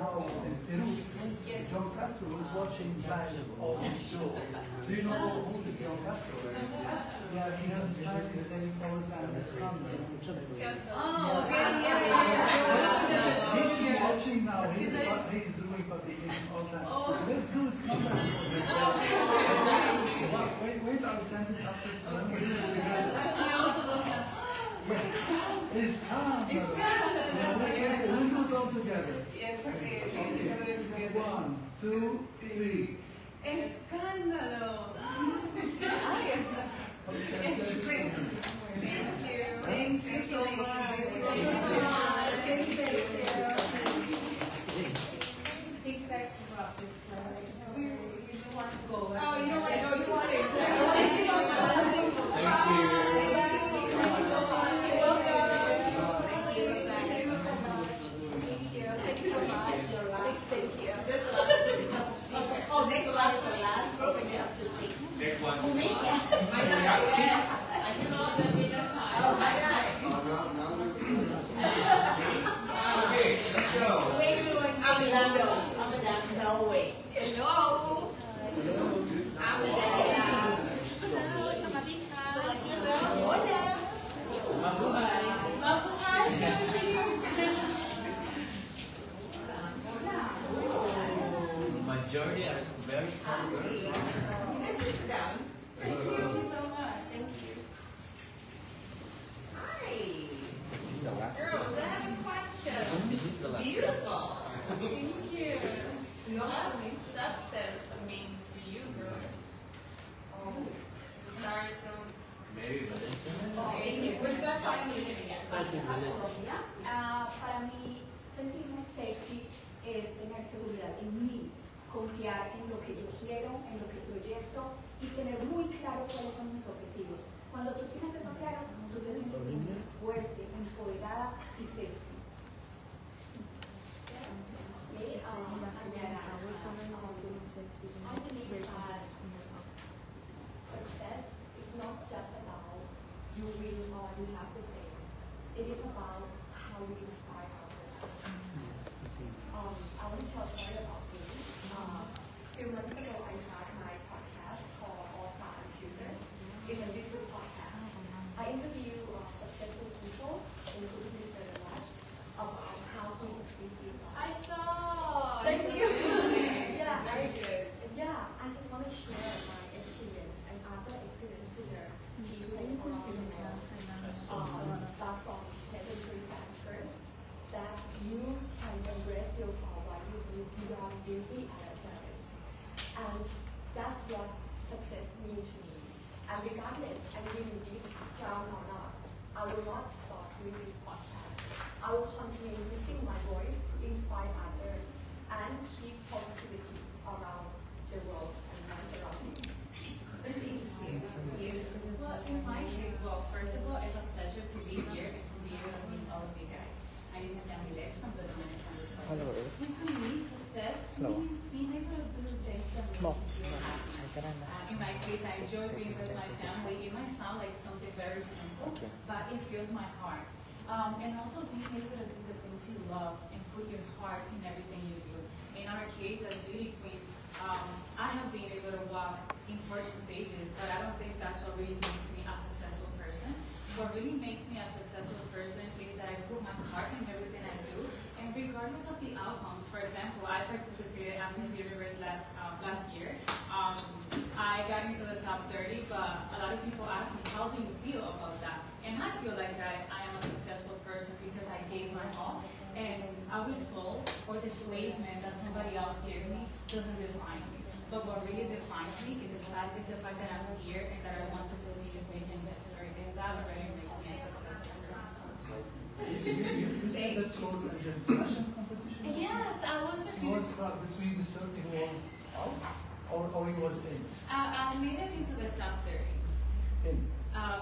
now in Peru, John Castro was watching live all his show. Do you know who is John Castro? Yeah, he has a slightly saying all the time, Oh, okay, He's watching now, he's doing publication all the time. Let's do his comeback. Wait, I'll send it after. He also don't have. It's calm. It's calm. We'll do it all together. Yes, okay. Okay. 1, 2, 3. Escándalo. Okay, Thank you so much. Think back about this. We don't want to go. Oh, you don't want to go, you want to Thank you. Oh, next last, the last group, and you have to see. Next one. So we have 6. I do not have Oh, Okay, let's go. I'm a dance, no way. Hello. I'm a dance. Majority are very strong girls. Let's sit down. Thank you so much. Thank you. Hi. This is the last Girls, I have a question. This is the last Beautiful. Thank you. What does success mean to you, girls? Start from Maybe, but We're still starting again. Para mí, sentirme sexy es tener seguridad en mí, confiar en lo que yo quiero, en lo que proyecto y tener muy claro cuáles son mis objetivos. Cuando tú tienes eso claro, tú te sientes muy fuerte, empoderada y sexy. I believe that success is not just about you win or you have to fail. It is about how you inspire others. I want to tell a story about me. A few months ago, I started my podcast called All Stars Pageant. It's a YouTube podcast. I interview successful people, including Mr. Rush, about how to succeed in life. I saw. Thank you. Yeah. Very good. Yeah, I just want to share my experience and other experience to the people around the world. Start from necessary factors that you can embrace your power while you do beyond beauty and appearance. And that's what success means to me. And regardless I'm doing this crown or not, I will not stop doing this podcast. I will continue using my voice to inspire others and keep positivity around the world and my surroundings. Thank you. Well, in my case, well, first of all, it's a pleasure to be here, to be able to meet all of you guys. My name is Delegates from the Dominican Republic. And to me, success means being able to do things that make you feel happy. In my case, I enjoy being with my family. It might sound like something very simple, but it fills my heart. And also being able to do the things you love and put your heart in everything you do. In our case, as beauty queens, I have been able to walk important stages, but I don't think that's what really makes me a successful person. What really makes me a successful person is that I put my heart in everything I do, and regardless of the outcomes. For example, I participated at Miss Universe last year. I got into the top 30, but a lot of people ask me, how do you feel about that? And I feel like I am a successful person because I gave my all, and a result or the placement that somebody else gave me doesn't define me. But what really defines me is the fact that I'm here and that I want to continue making history, and that already makes me a successful person. You said that was an international competition? Yes, I was It was between the 30 who was out, or he was in? I made it into the top 30. In?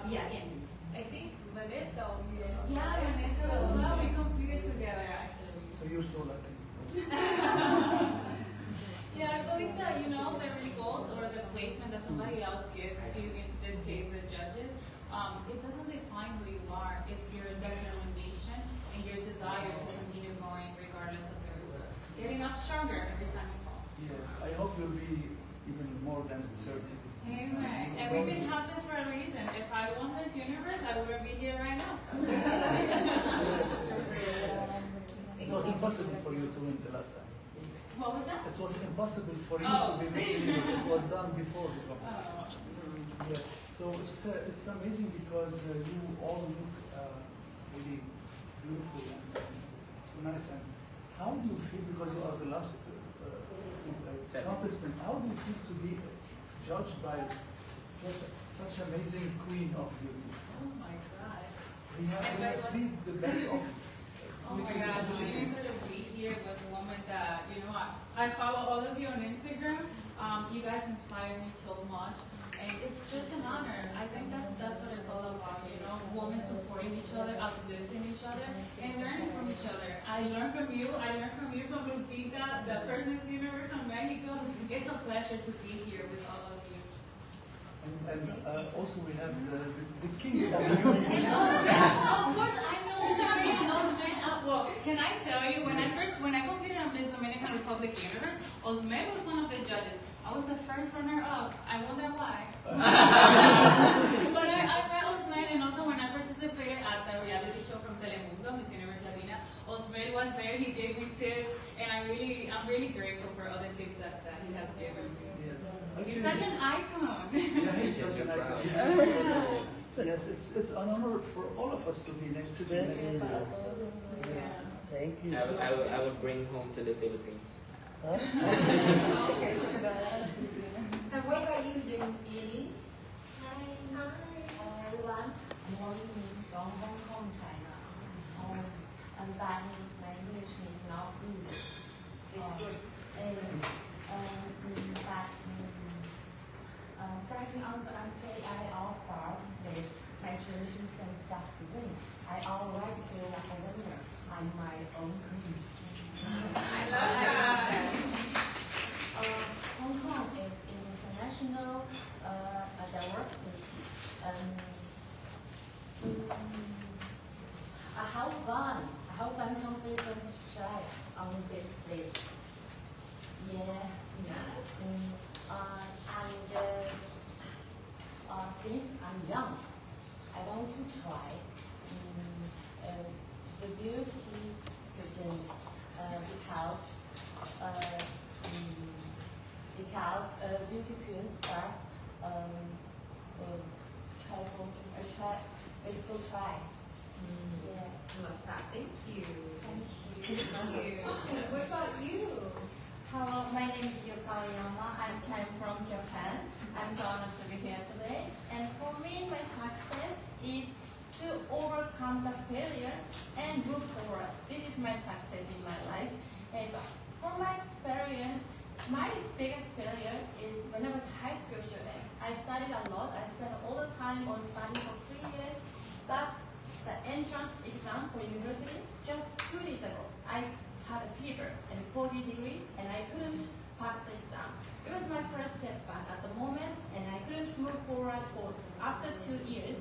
Yeah, in. I think Vanessa also. Yeah, Vanessa as well. We competed together actually. So you're so lucky. Yeah, I believe that, the results or the placement that somebody else gives, in this case the judges, it doesn't define who you are. It's your determination and your desire to continue going regardless of the results. Getting stronger every time you fall. Yes, I hope you'll be even more than 30 this time. Amen. Everything happens for a reason. If I won this universe, I wouldn't be here right now. It was impossible for you to win the last time. What was that? It was impossible for you Oh. to be winning. It was done before the Oh. Yeah. So it's amazing because you all look really beautiful and so nice. And how do you feel, because you are the last contestant, how do you feel to be judged by such amazing queen of beauty? Oh my God. We have please the best of. Oh my God, being able to be here with a woman that, you know, I follow all of you on Instagram. You guys inspire me so much. And it's just an honor. I think that's what it's all about, you know, women supporting each other, uplifting each other, and learning from each other. I learn from you from Lupita, the first Miss Universe from Mexico. It's a pleasure to be here with all of you. And also we have the king of beauty. And of course, I know Osman. Well, can I tell you, when I competed on Miss Dominican Republic Universe, Osman was one of the judges. I was the first runner-up. I wonder why. But I met Osman, and also when I participated at the reality show from Telemundo, Miss Universe Latina, Osman was there. He gave me tips, and I'm really grateful for all the tips that he has given me. Yeah. He's such an icon. Yeah, he's such an icon. Yes, it's an honor for all of us to be next to the next year. Yeah. Thank you. I would bring home to the Philippines. Huh? And what about you, Yumi? Hi everyone. I'm calling from Hong Kong, China. And my English is not English. It's good. Starting on the MGI All Stars stage, my dream isn't just to win. I already feel like a winner. I'm my own queen. I love that. Hong Kong is international diversity. I hope I'm confident to try on this stage. Yeah. Since I'm young, I want to try the beauty pageant because beauty queen stars try. Yeah. Thank you. Thank you. What about you? Hello, my name is Yuka Oyama. I came from Japan. I'm so honored to be here today. And for me, my success is to overcome the failure and move forward. This is my success in my life. And from my experience, my biggest failure is when I was a high school student. I studied a lot. I spent all the time on studying for 3 years. But the entrance exam for university, just 2 days ago, I had a fever and 40 degrees, and I couldn't pass the exam. It was my first setback at the moment, and I couldn't move forward after 2 years.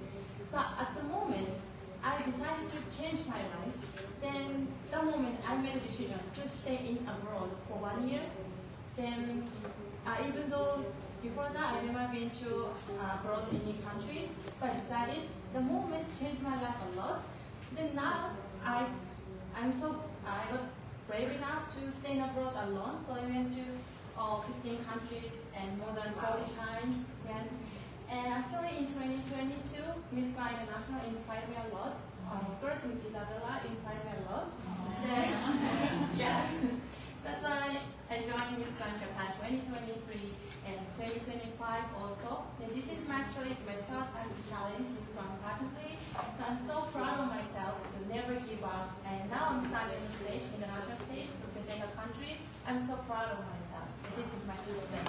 But at the moment, I decided to change my life. Then the moment I made a decision to stay in abroad for 1 year, then even though before that I never been to abroad in any countries, but I decided the moment changed my life a lot. Then now I got brave enough to stay in abroad alone. So I went to 15 countries and more than 40 times. Yes. And actually in 2022, Miss Grand International inspired me a lot. Of course, Miss Isabella inspired me a lot. Yes. That's why I joined Miss Grand Japan 2023 and 2025 also. And this is actually my third time to challenge this competitively. So I'm so proud of myself to never give up. And now I'm standing on the stage in another stage representing a country. I'm so proud of myself. This is my success.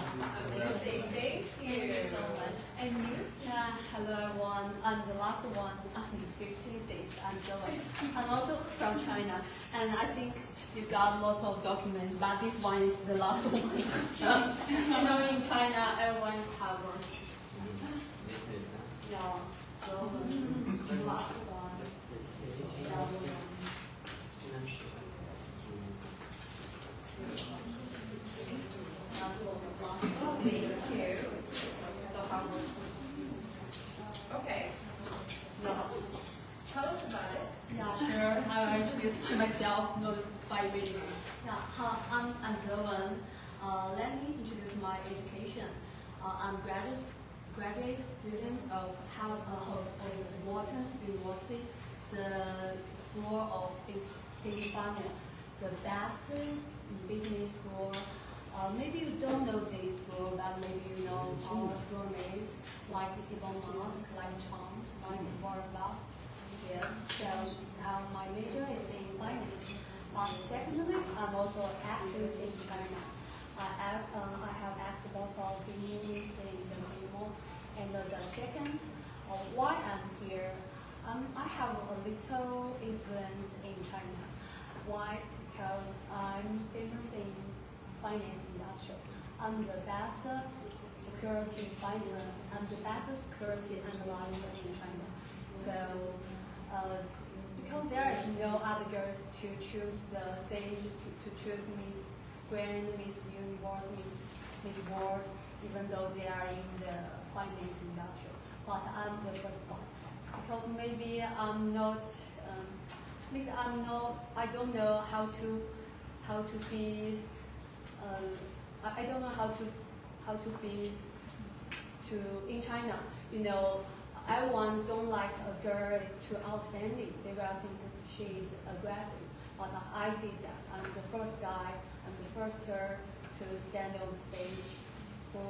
Amazing. Thank you. Thank you so much. And you? Yeah, hello everyone. I'm the last one. I'm 56. I'm Zoe. I'm also from China, and I think you got lots of documents, but this one is the last one. You know, in China, everyone is hard work. Yeah, so the last one. Yeah, about it. Yeah, sure. I'll introduce myself, not by reading. Yeah, hi, I'm Zewen. Let me introduce my education. I'm graduate student of Wharton University, the School of California, the best business school. Maybe you don't know this school, but maybe you know our schoolmates like Elon Musk, like Trump, like Warren Buffett. Yes, so my major is in finance. Secondly, I'm also an actress in China. I have acted lots of movies in Singapore. And the second, why I'm here, I have a little influence in China. Why? Because I'm famous in finance industry. I'm the best security finance. I'm the best security analyst in China. So, because there is no other girls to choose the stage, to choose Miss Grand, Miss Universe, Miss World, even though they are in the finance industry. But I'm the first one. Because maybe I'm not, I don't know how to be, I don't know how to be in China. You know, everyone don't like a girl too outstanding. They will think she is aggressive. But I did that. I'm the first guy. I'm the first girl to stand on the stage who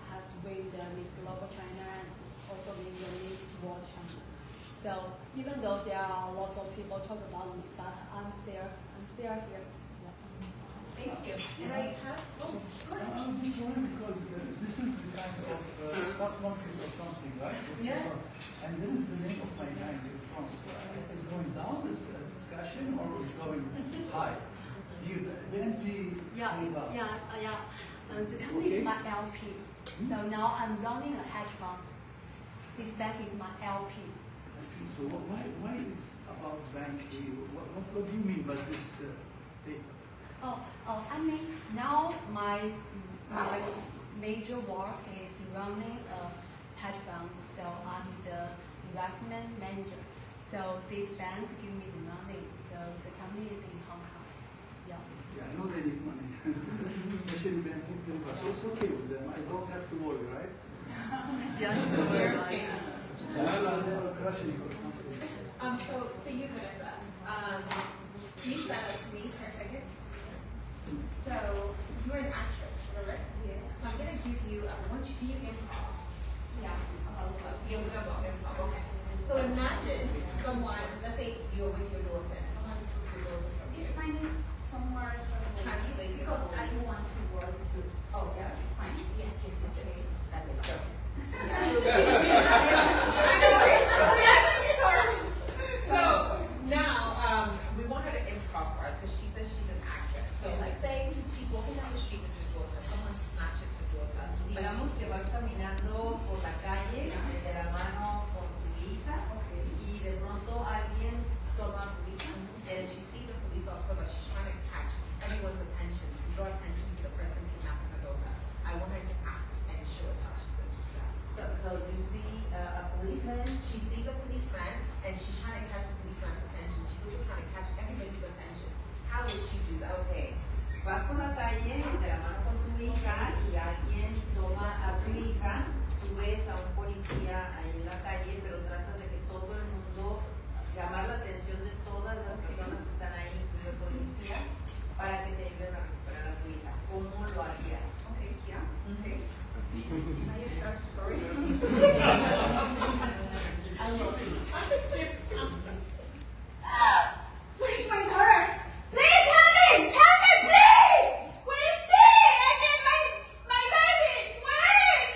has won the Miss Global China and also win the Miss World China. So even though there are lots of people talk about me, but I'm still here. Yeah. Thank you. And I have, I'm just wondering because this is the kind of stock market or something, right? Yes. And this is the name of my bank in France. Is it going down, this discussion, or is it going high? The NP Yeah. The company is my LP. So now I'm running a hedge fund. This bank is my LP. So why is about bank here? What do you mean by this paper? I mean, now my major work is running a hedge fund, so I'm the investment manager. So this bank give me the money, so the company is in Hong Kong. Yeah. Yeah, I know they need money, especially when people. So it's okay with them. I don't have to worry, right? Yeah, we're okay. They were crushing or something. So for you, Vanessa, can you stand up to me for a second? So you're an actress, remember? Yes. So I'm gonna give you. I want you. Can you improv? Yeah. You're gonna go improv. Okay. So imagine someone. Let's say you're with your daughter. And someone took your daughter from you. It's finding somewhere Translate it. because I don't want to work with. Oh yeah, it's fine. Yes. That's it. So now we want her to improv for us because she says she's an actress. So like say she's walking down the street with her daughter, someone snatches her daughter. Digamos que vas caminando por la calle de la mano con tu hija y de pronto alguien toma tu hija. And she sees the police officer, but she's trying to catch everyone's attention, to draw attention to the person kidnapping her daughter. I want her to act and show us how she's going to do that. So you see a policeman. She sees a policeman and she's trying to catch the policeman's attention. She's also trying to catch everybody's attention. How will she do that? Okay. Vas por la calle de la mano con tu hija y alguien toma a tu hija. Tú ves a un policía ahí en la calle, pero tratas de que todo el mundo, llamar la atención de todas las personas que están ahí, incluido el policía, para que te ayuden a recuperar a tu hija. ¿Cómo lo harías? Okay, yeah. Okay. Can I just start the story? I love it. Where's my daughter? Please help me! Help me, please! Where is she? I need my baby! Where is?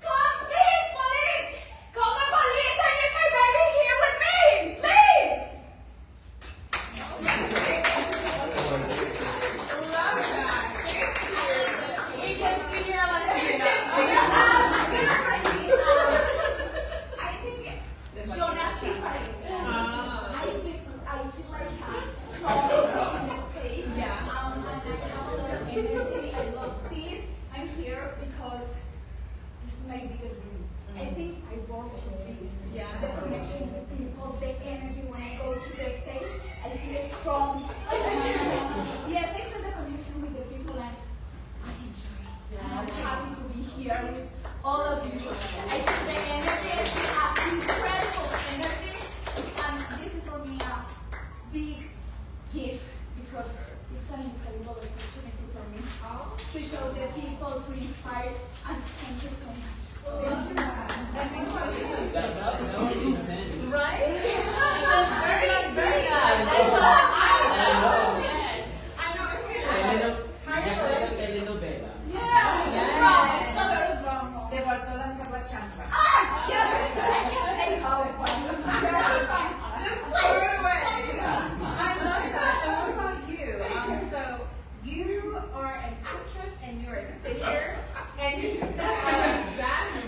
Come, please, police! Call the police! I need my baby here with me! Please! Love that. Thank you. We can see your Latina. big gift because it's an incredible opportunity for me to show the people to inspire, and thank you so much. Right? Very, very good. I know if you telenovela. Te faltó lanzar la chancla. I can't take all at once. Just throw it away. I love that. And what about you? So you are an actress and you're a singer, and you exactly.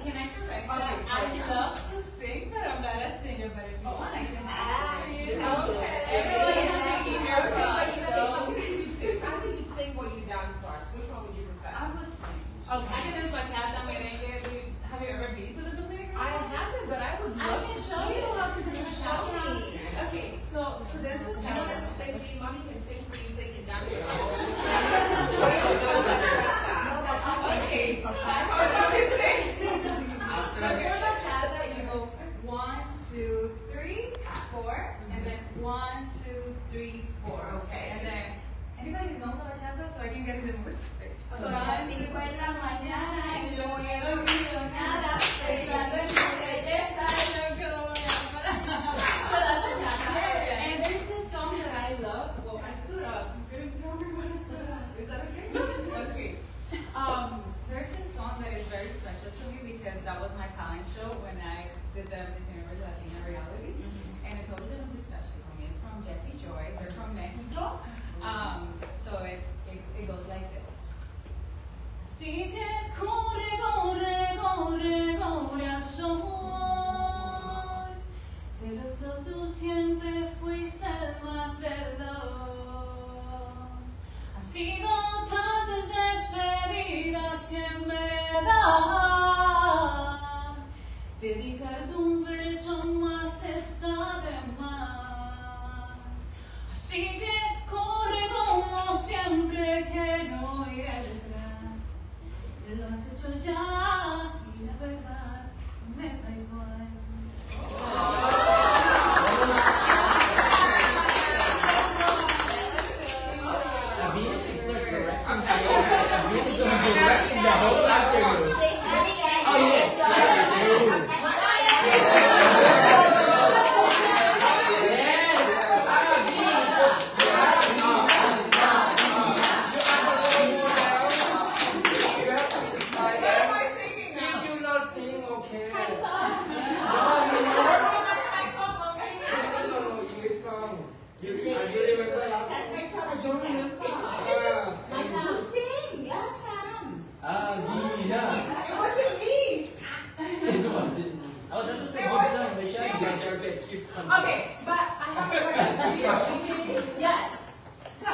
Can I correct that? I love to sing, but I'm not a singer. But if you want, I can sing. Okay. Everybody's singing here. Either you sing or you dance for us. Which one would you prefer? I would sing. Okay. I can dance bachata, merengue. Have you ever been to the Dominican? I haven't, but I would love I can to show you how to do Show bachata. me. Okay, so there's You want us bachata. to sing for you? Mommy can sing for you so you can dance for you. Okay, so for bachata, you go 1, 2, 3, 4, and then 1, 2, 3, 4. Okay. And then anybody knows bachata, so I can get in the mood. Son las 5 de la mañana y no he dormido nada, pensando en tu belleza y lo que voy a And there's this song that I love. Well, I stood up. You didn't tell me what I stood up. Is that okay? Okay. There's this song that is very special to me because that was my talent show when I did the Miss Universe Latina reality. And it's always going to be special to me. It's from Jessie Joy. They're from Mexico. So it goes like this. Sigue, corre, corre, corre, corazón. De los dos tú siempre fuiste el más veloz. Han sido tantas despedidas que me dan. Dedicarte un verso más está de más. Así que corre como siempre que no ir detrás. Lo has hecho ya y la verdad me da igual. I'm sorry, Abhi is going to be wrecking the whole afternoon. Oh, yes. Okay, but I have a question for you. Yes. So,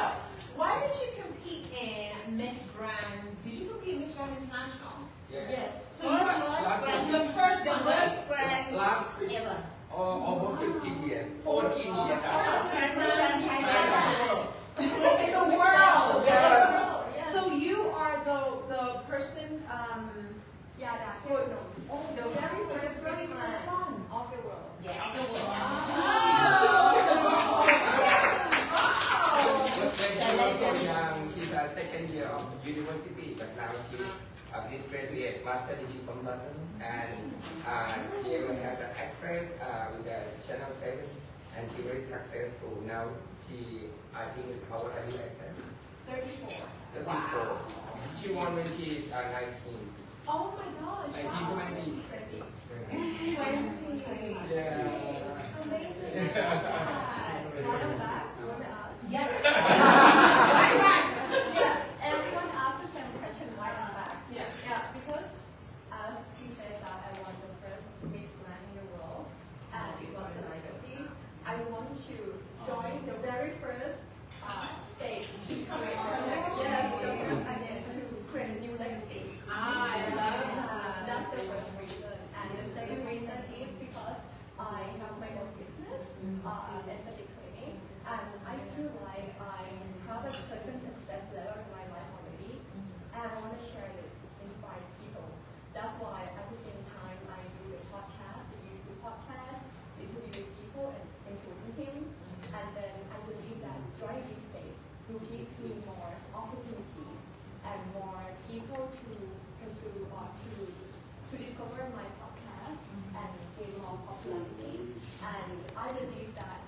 why did you compete in Miss Grand? Did you compete in Miss Grand International? Yes. So you were the first Grand Last ever. Over 15 years. 14 years. In the world. So you are the person. For the very first one of the world. Yeah. She's a second year of university, but now she did graduate master degree from London, and she has an actress with the Channel 7, and she's very successful. Now she, I think, how old are you, actress? 34. 34. Wow. She won when she 19. Oh my gosh. 1920. 20. Yeah. Amazing. Yes. Yeah, everyone asked the same question, why I'm back. Yeah. Yeah, because as he said that I was the first Miss Grand in the world, and it was a legacy, I want to join the very first stage. She's coming for a Yes, legacy. again, to create a new legacy. I love that. That's the first reason. And the second reason is because I have my own business, aesthetic clinic, and I feel like I have a certain success level in my life already, and I want to share it, inspire people. That's why at the same time I do the podcast, the YouTube podcast, interview people and including gives me more opportunities and more people to pursue or to discover my podcast and gain more popularity. And I believe that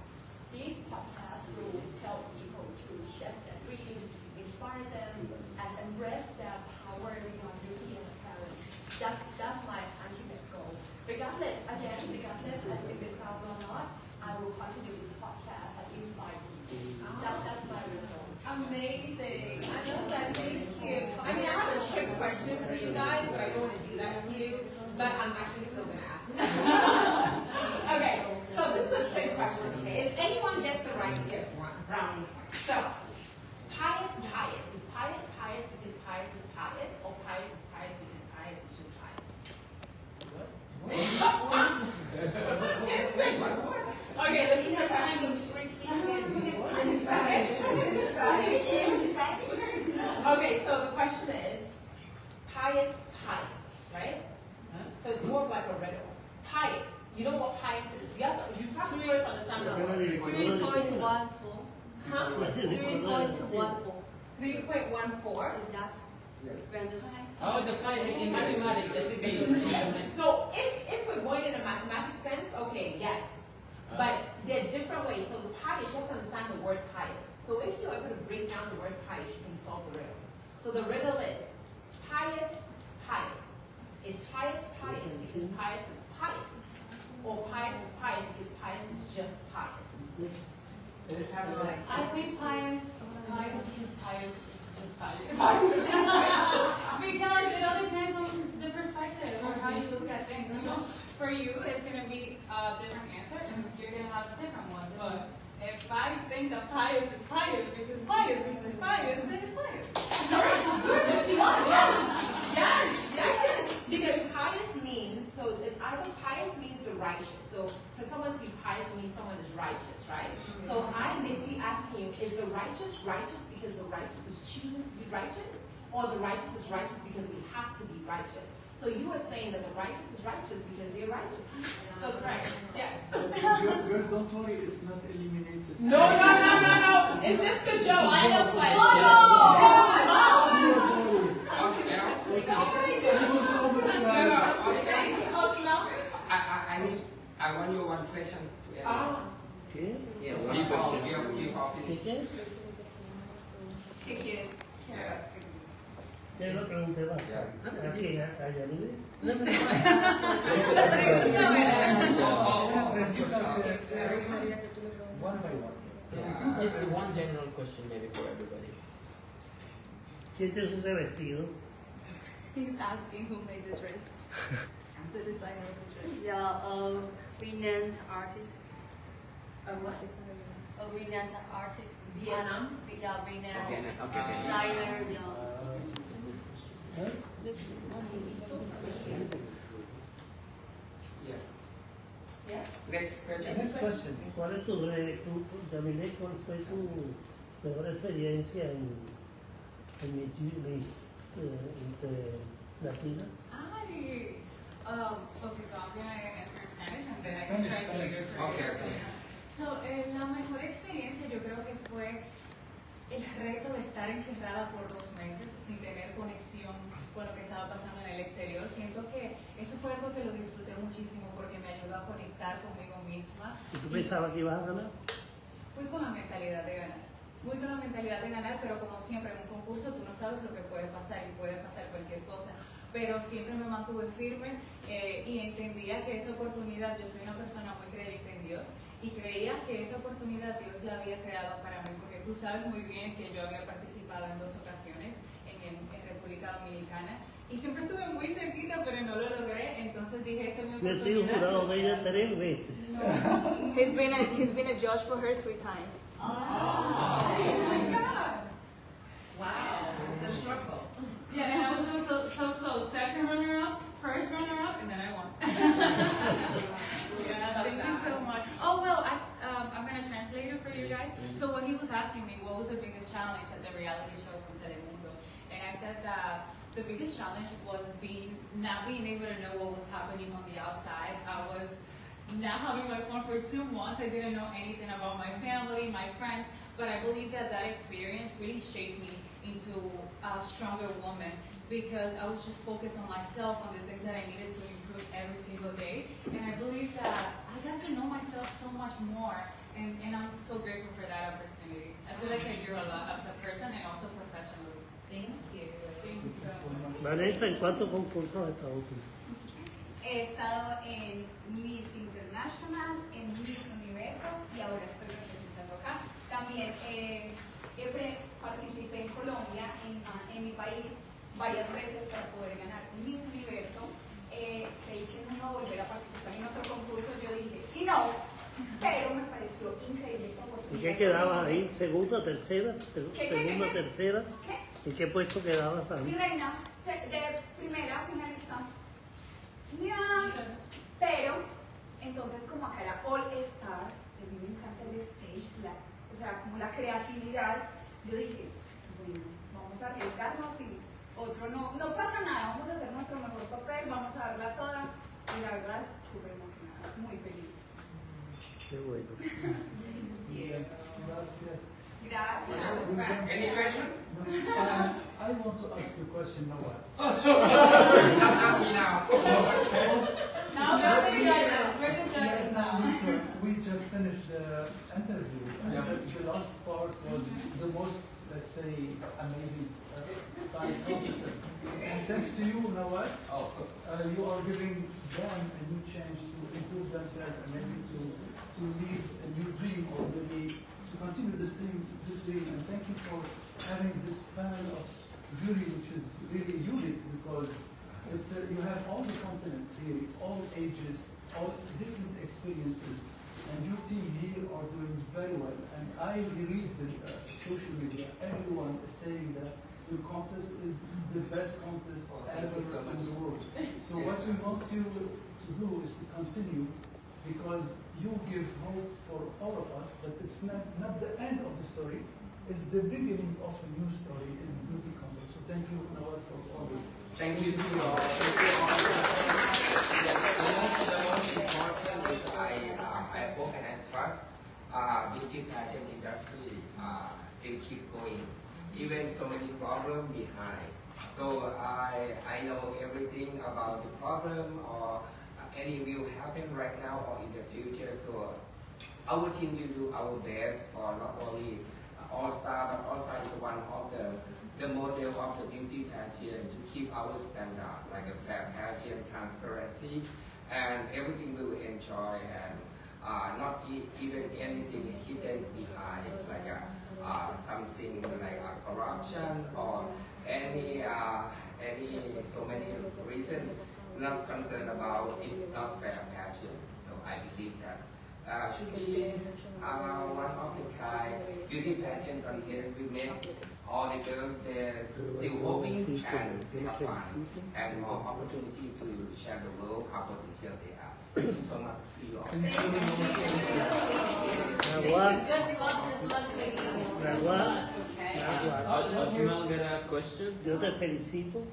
this podcast will help people to share their dreams, inspire them, and embrace their power beyond duty and parents. That's my ultimate goal. Regardless I take the crowd or not, I will continue this podcast and inspire people. That's my real goal. Amazing. I love that. Thank you. I mean, I have a trick question for you guys, but I don't want to do that to you. But I'm actually still going to ask. Okay, so this is a trick question. Okay, if anyone gets the right gift, brownie. So, pious. Is pious because pious is pious, or pious is pious because pious is just pious? Okay, this is Okay, so the question is, pious, right? So it's more of like a riddle. Pious, you know what pious is? You have to first understand the word. 3.14. Huh? 3.14. 3.14. Is that random? Oh, the pi in mathematics. So if we're going in a mathematics sense, okay, yes. But there are different ways. So the pious, you have to understand the word pious. So if you're able to break down the word pious, you can solve the riddle. So the riddle is, pious. Is pious because pious is pious? Or pious is pious because pious is just pious? I think pious is pious, just pious. Because it all depends on the perspective or how you look at things. You know, for you, it's going to be a different answer, and you're going to have a different one. But if I think that pious is pious because pious is just pious, then it's pious. Yes. Because pious means, so it's either pious means the righteous. So for someone to be pious means someone is righteous, right? So I'm basically asking you, is the righteous because the righteous is choosing to be righteous? Or the righteous is righteous because we have to be righteous? So you are saying that the righteous is righteous because they're righteous. So correct, yes. Girls, don't worry, it's not eliminated. No. It's just a joke. I know question. I want you one question. Okay. Yeah, one question. You finished. ¿Qué quieres? ¿Qué es lo que pregunté más? Aquí, allá, One by one. Yeah. Just one general question maybe for everybody. ¿Quién te hizo ese vestido? He's asking who made the dress. The designer of the dress. Yeah, renowned artist. What? A renowned artist. Vietnam? Yeah, renowned Okay. designer. Yeah. Yeah. Next question. Next question. ¿Cuál es Yamile, cuál fue tu mejor experiencia en Miss Latina? Okay, so I'm going to answer in Spanish and then I can translate it. Okay. So, la mejor experiencia yo creo que fue el reto de estar encerrada por 2 meses sin tener conexión con lo que estaba pasando en el exterior. Siento que eso fue algo que lo disfruté muchísimo porque me ayudó a conectar conmigo misma. ¿Y tú pensabas que ibas a ganar? Fui con la mentalidad de ganar. Pero como siempre en un concurso tú no sabes lo que puede pasar y puede pasar cualquier cosa. Pero siempre me mantuve firme y entendía que esa oportunidad, yo soy una persona muy creyente en Dios, y creía que esa oportunidad Dios la había creado para mí, porque tú sabes muy bien que yo había participado en 2 ocasiones en República Dominicana, y siempre estuve muy cerquita, pero no lo logré, entonces dije, esta es mi Yo he sido oportunidad. jurado de ella 3 veces. He's been a judge for her 3 times. Oh my God! Wow, the struggle. Yeah, and I was so close. Second runner-up, first runner-up, and then I won. Yeah, thank you so much. Oh, well, I'm going to translate it for you guys. So when he was asking me what was the biggest challenge at the reality show from Telemundo, and I said that the biggest challenge was not being able to know what was happening on the outside. I was not having my phone for 2 months. I didn't know anything about my family, my friends, but I believe that that experience really shaped me into a stronger woman because I was just focused on myself, on the things that I needed to improve every single day. And I believe that I got to know myself so much more, and I'm so grateful for that opportunity. I feel like I grew a lot as a person and also professionally. Thank you. Thank you so much. Vanessa, ¿en cuántos concursos has estado tú? He estado en Miss International, en Miss Universo y ahora estoy representando acá. También participé en Colombia, en mi país, varias veces para poder ganar Miss Universo. Creí que no iba a volver a participar en otro concurso, yo dije, y no, pero me pareció increíble esta oportunidad. ¿Y qué quedabas ahí? ¿Segunda, tercera? ¿Segunda, ¿Qué? tercera? ¿Qué? ¿En qué puesto quedabas Mi ahí? reina, de primera finalista. Ya, pero, entonces como acá era All Star, a mí me encanta el stage, o sea, como la creatividad, yo dije, bueno, vamos a arriesgarnos y otro no pasa nada, vamos a hacer nuestro mejor papel, vamos a darla toda, y la verdad, súper emocionada, muy feliz. Qué bueno. Gracias. Any question? I want to ask you a question, Nawal. Not me now. Now we're the judges. We're the judges now. We just finished the interview, and Yeah. the last part was the most, let's say, amazing contestant. And thanks to you, Nawal, you are giving them a new chance to improve themselves and maybe to live a new dream or maybe to continue this dream. And thank you for having this panel of jury, which is really unique because it's you have all the continents here, all ages, all different experiences, and your team here are doing very well. And I read the social media, everyone is saying that your contest is the best contest ever in the world. So what we want you to do is to continue, because you give hope for all of us that it's not the end of the story, it's the beginning of a new story in beauty contest. So thank you, Nawal, for all this. Thank you to all. The most important is I hope and I trust beauty pageant industry still keep going, even so many problems behind. So I know everything about the problem or any will happen right now or in the future. So our team will do our best for not only All Star, but All Star is one of the model of the beauty pageant to keep our standard, like a fair pageant, transparency, and everything we will enjoy, and not even anything hidden behind, like something like corruption or any so many reasons not concerned about if not fair pageant. So I believe that should be one of the kind beauty pageants until we make all the girls they're still hoping and have fun and more opportunity to share the world how potential they have. Thank you so much to you all. Nahual, Osman got a question? yo te felicito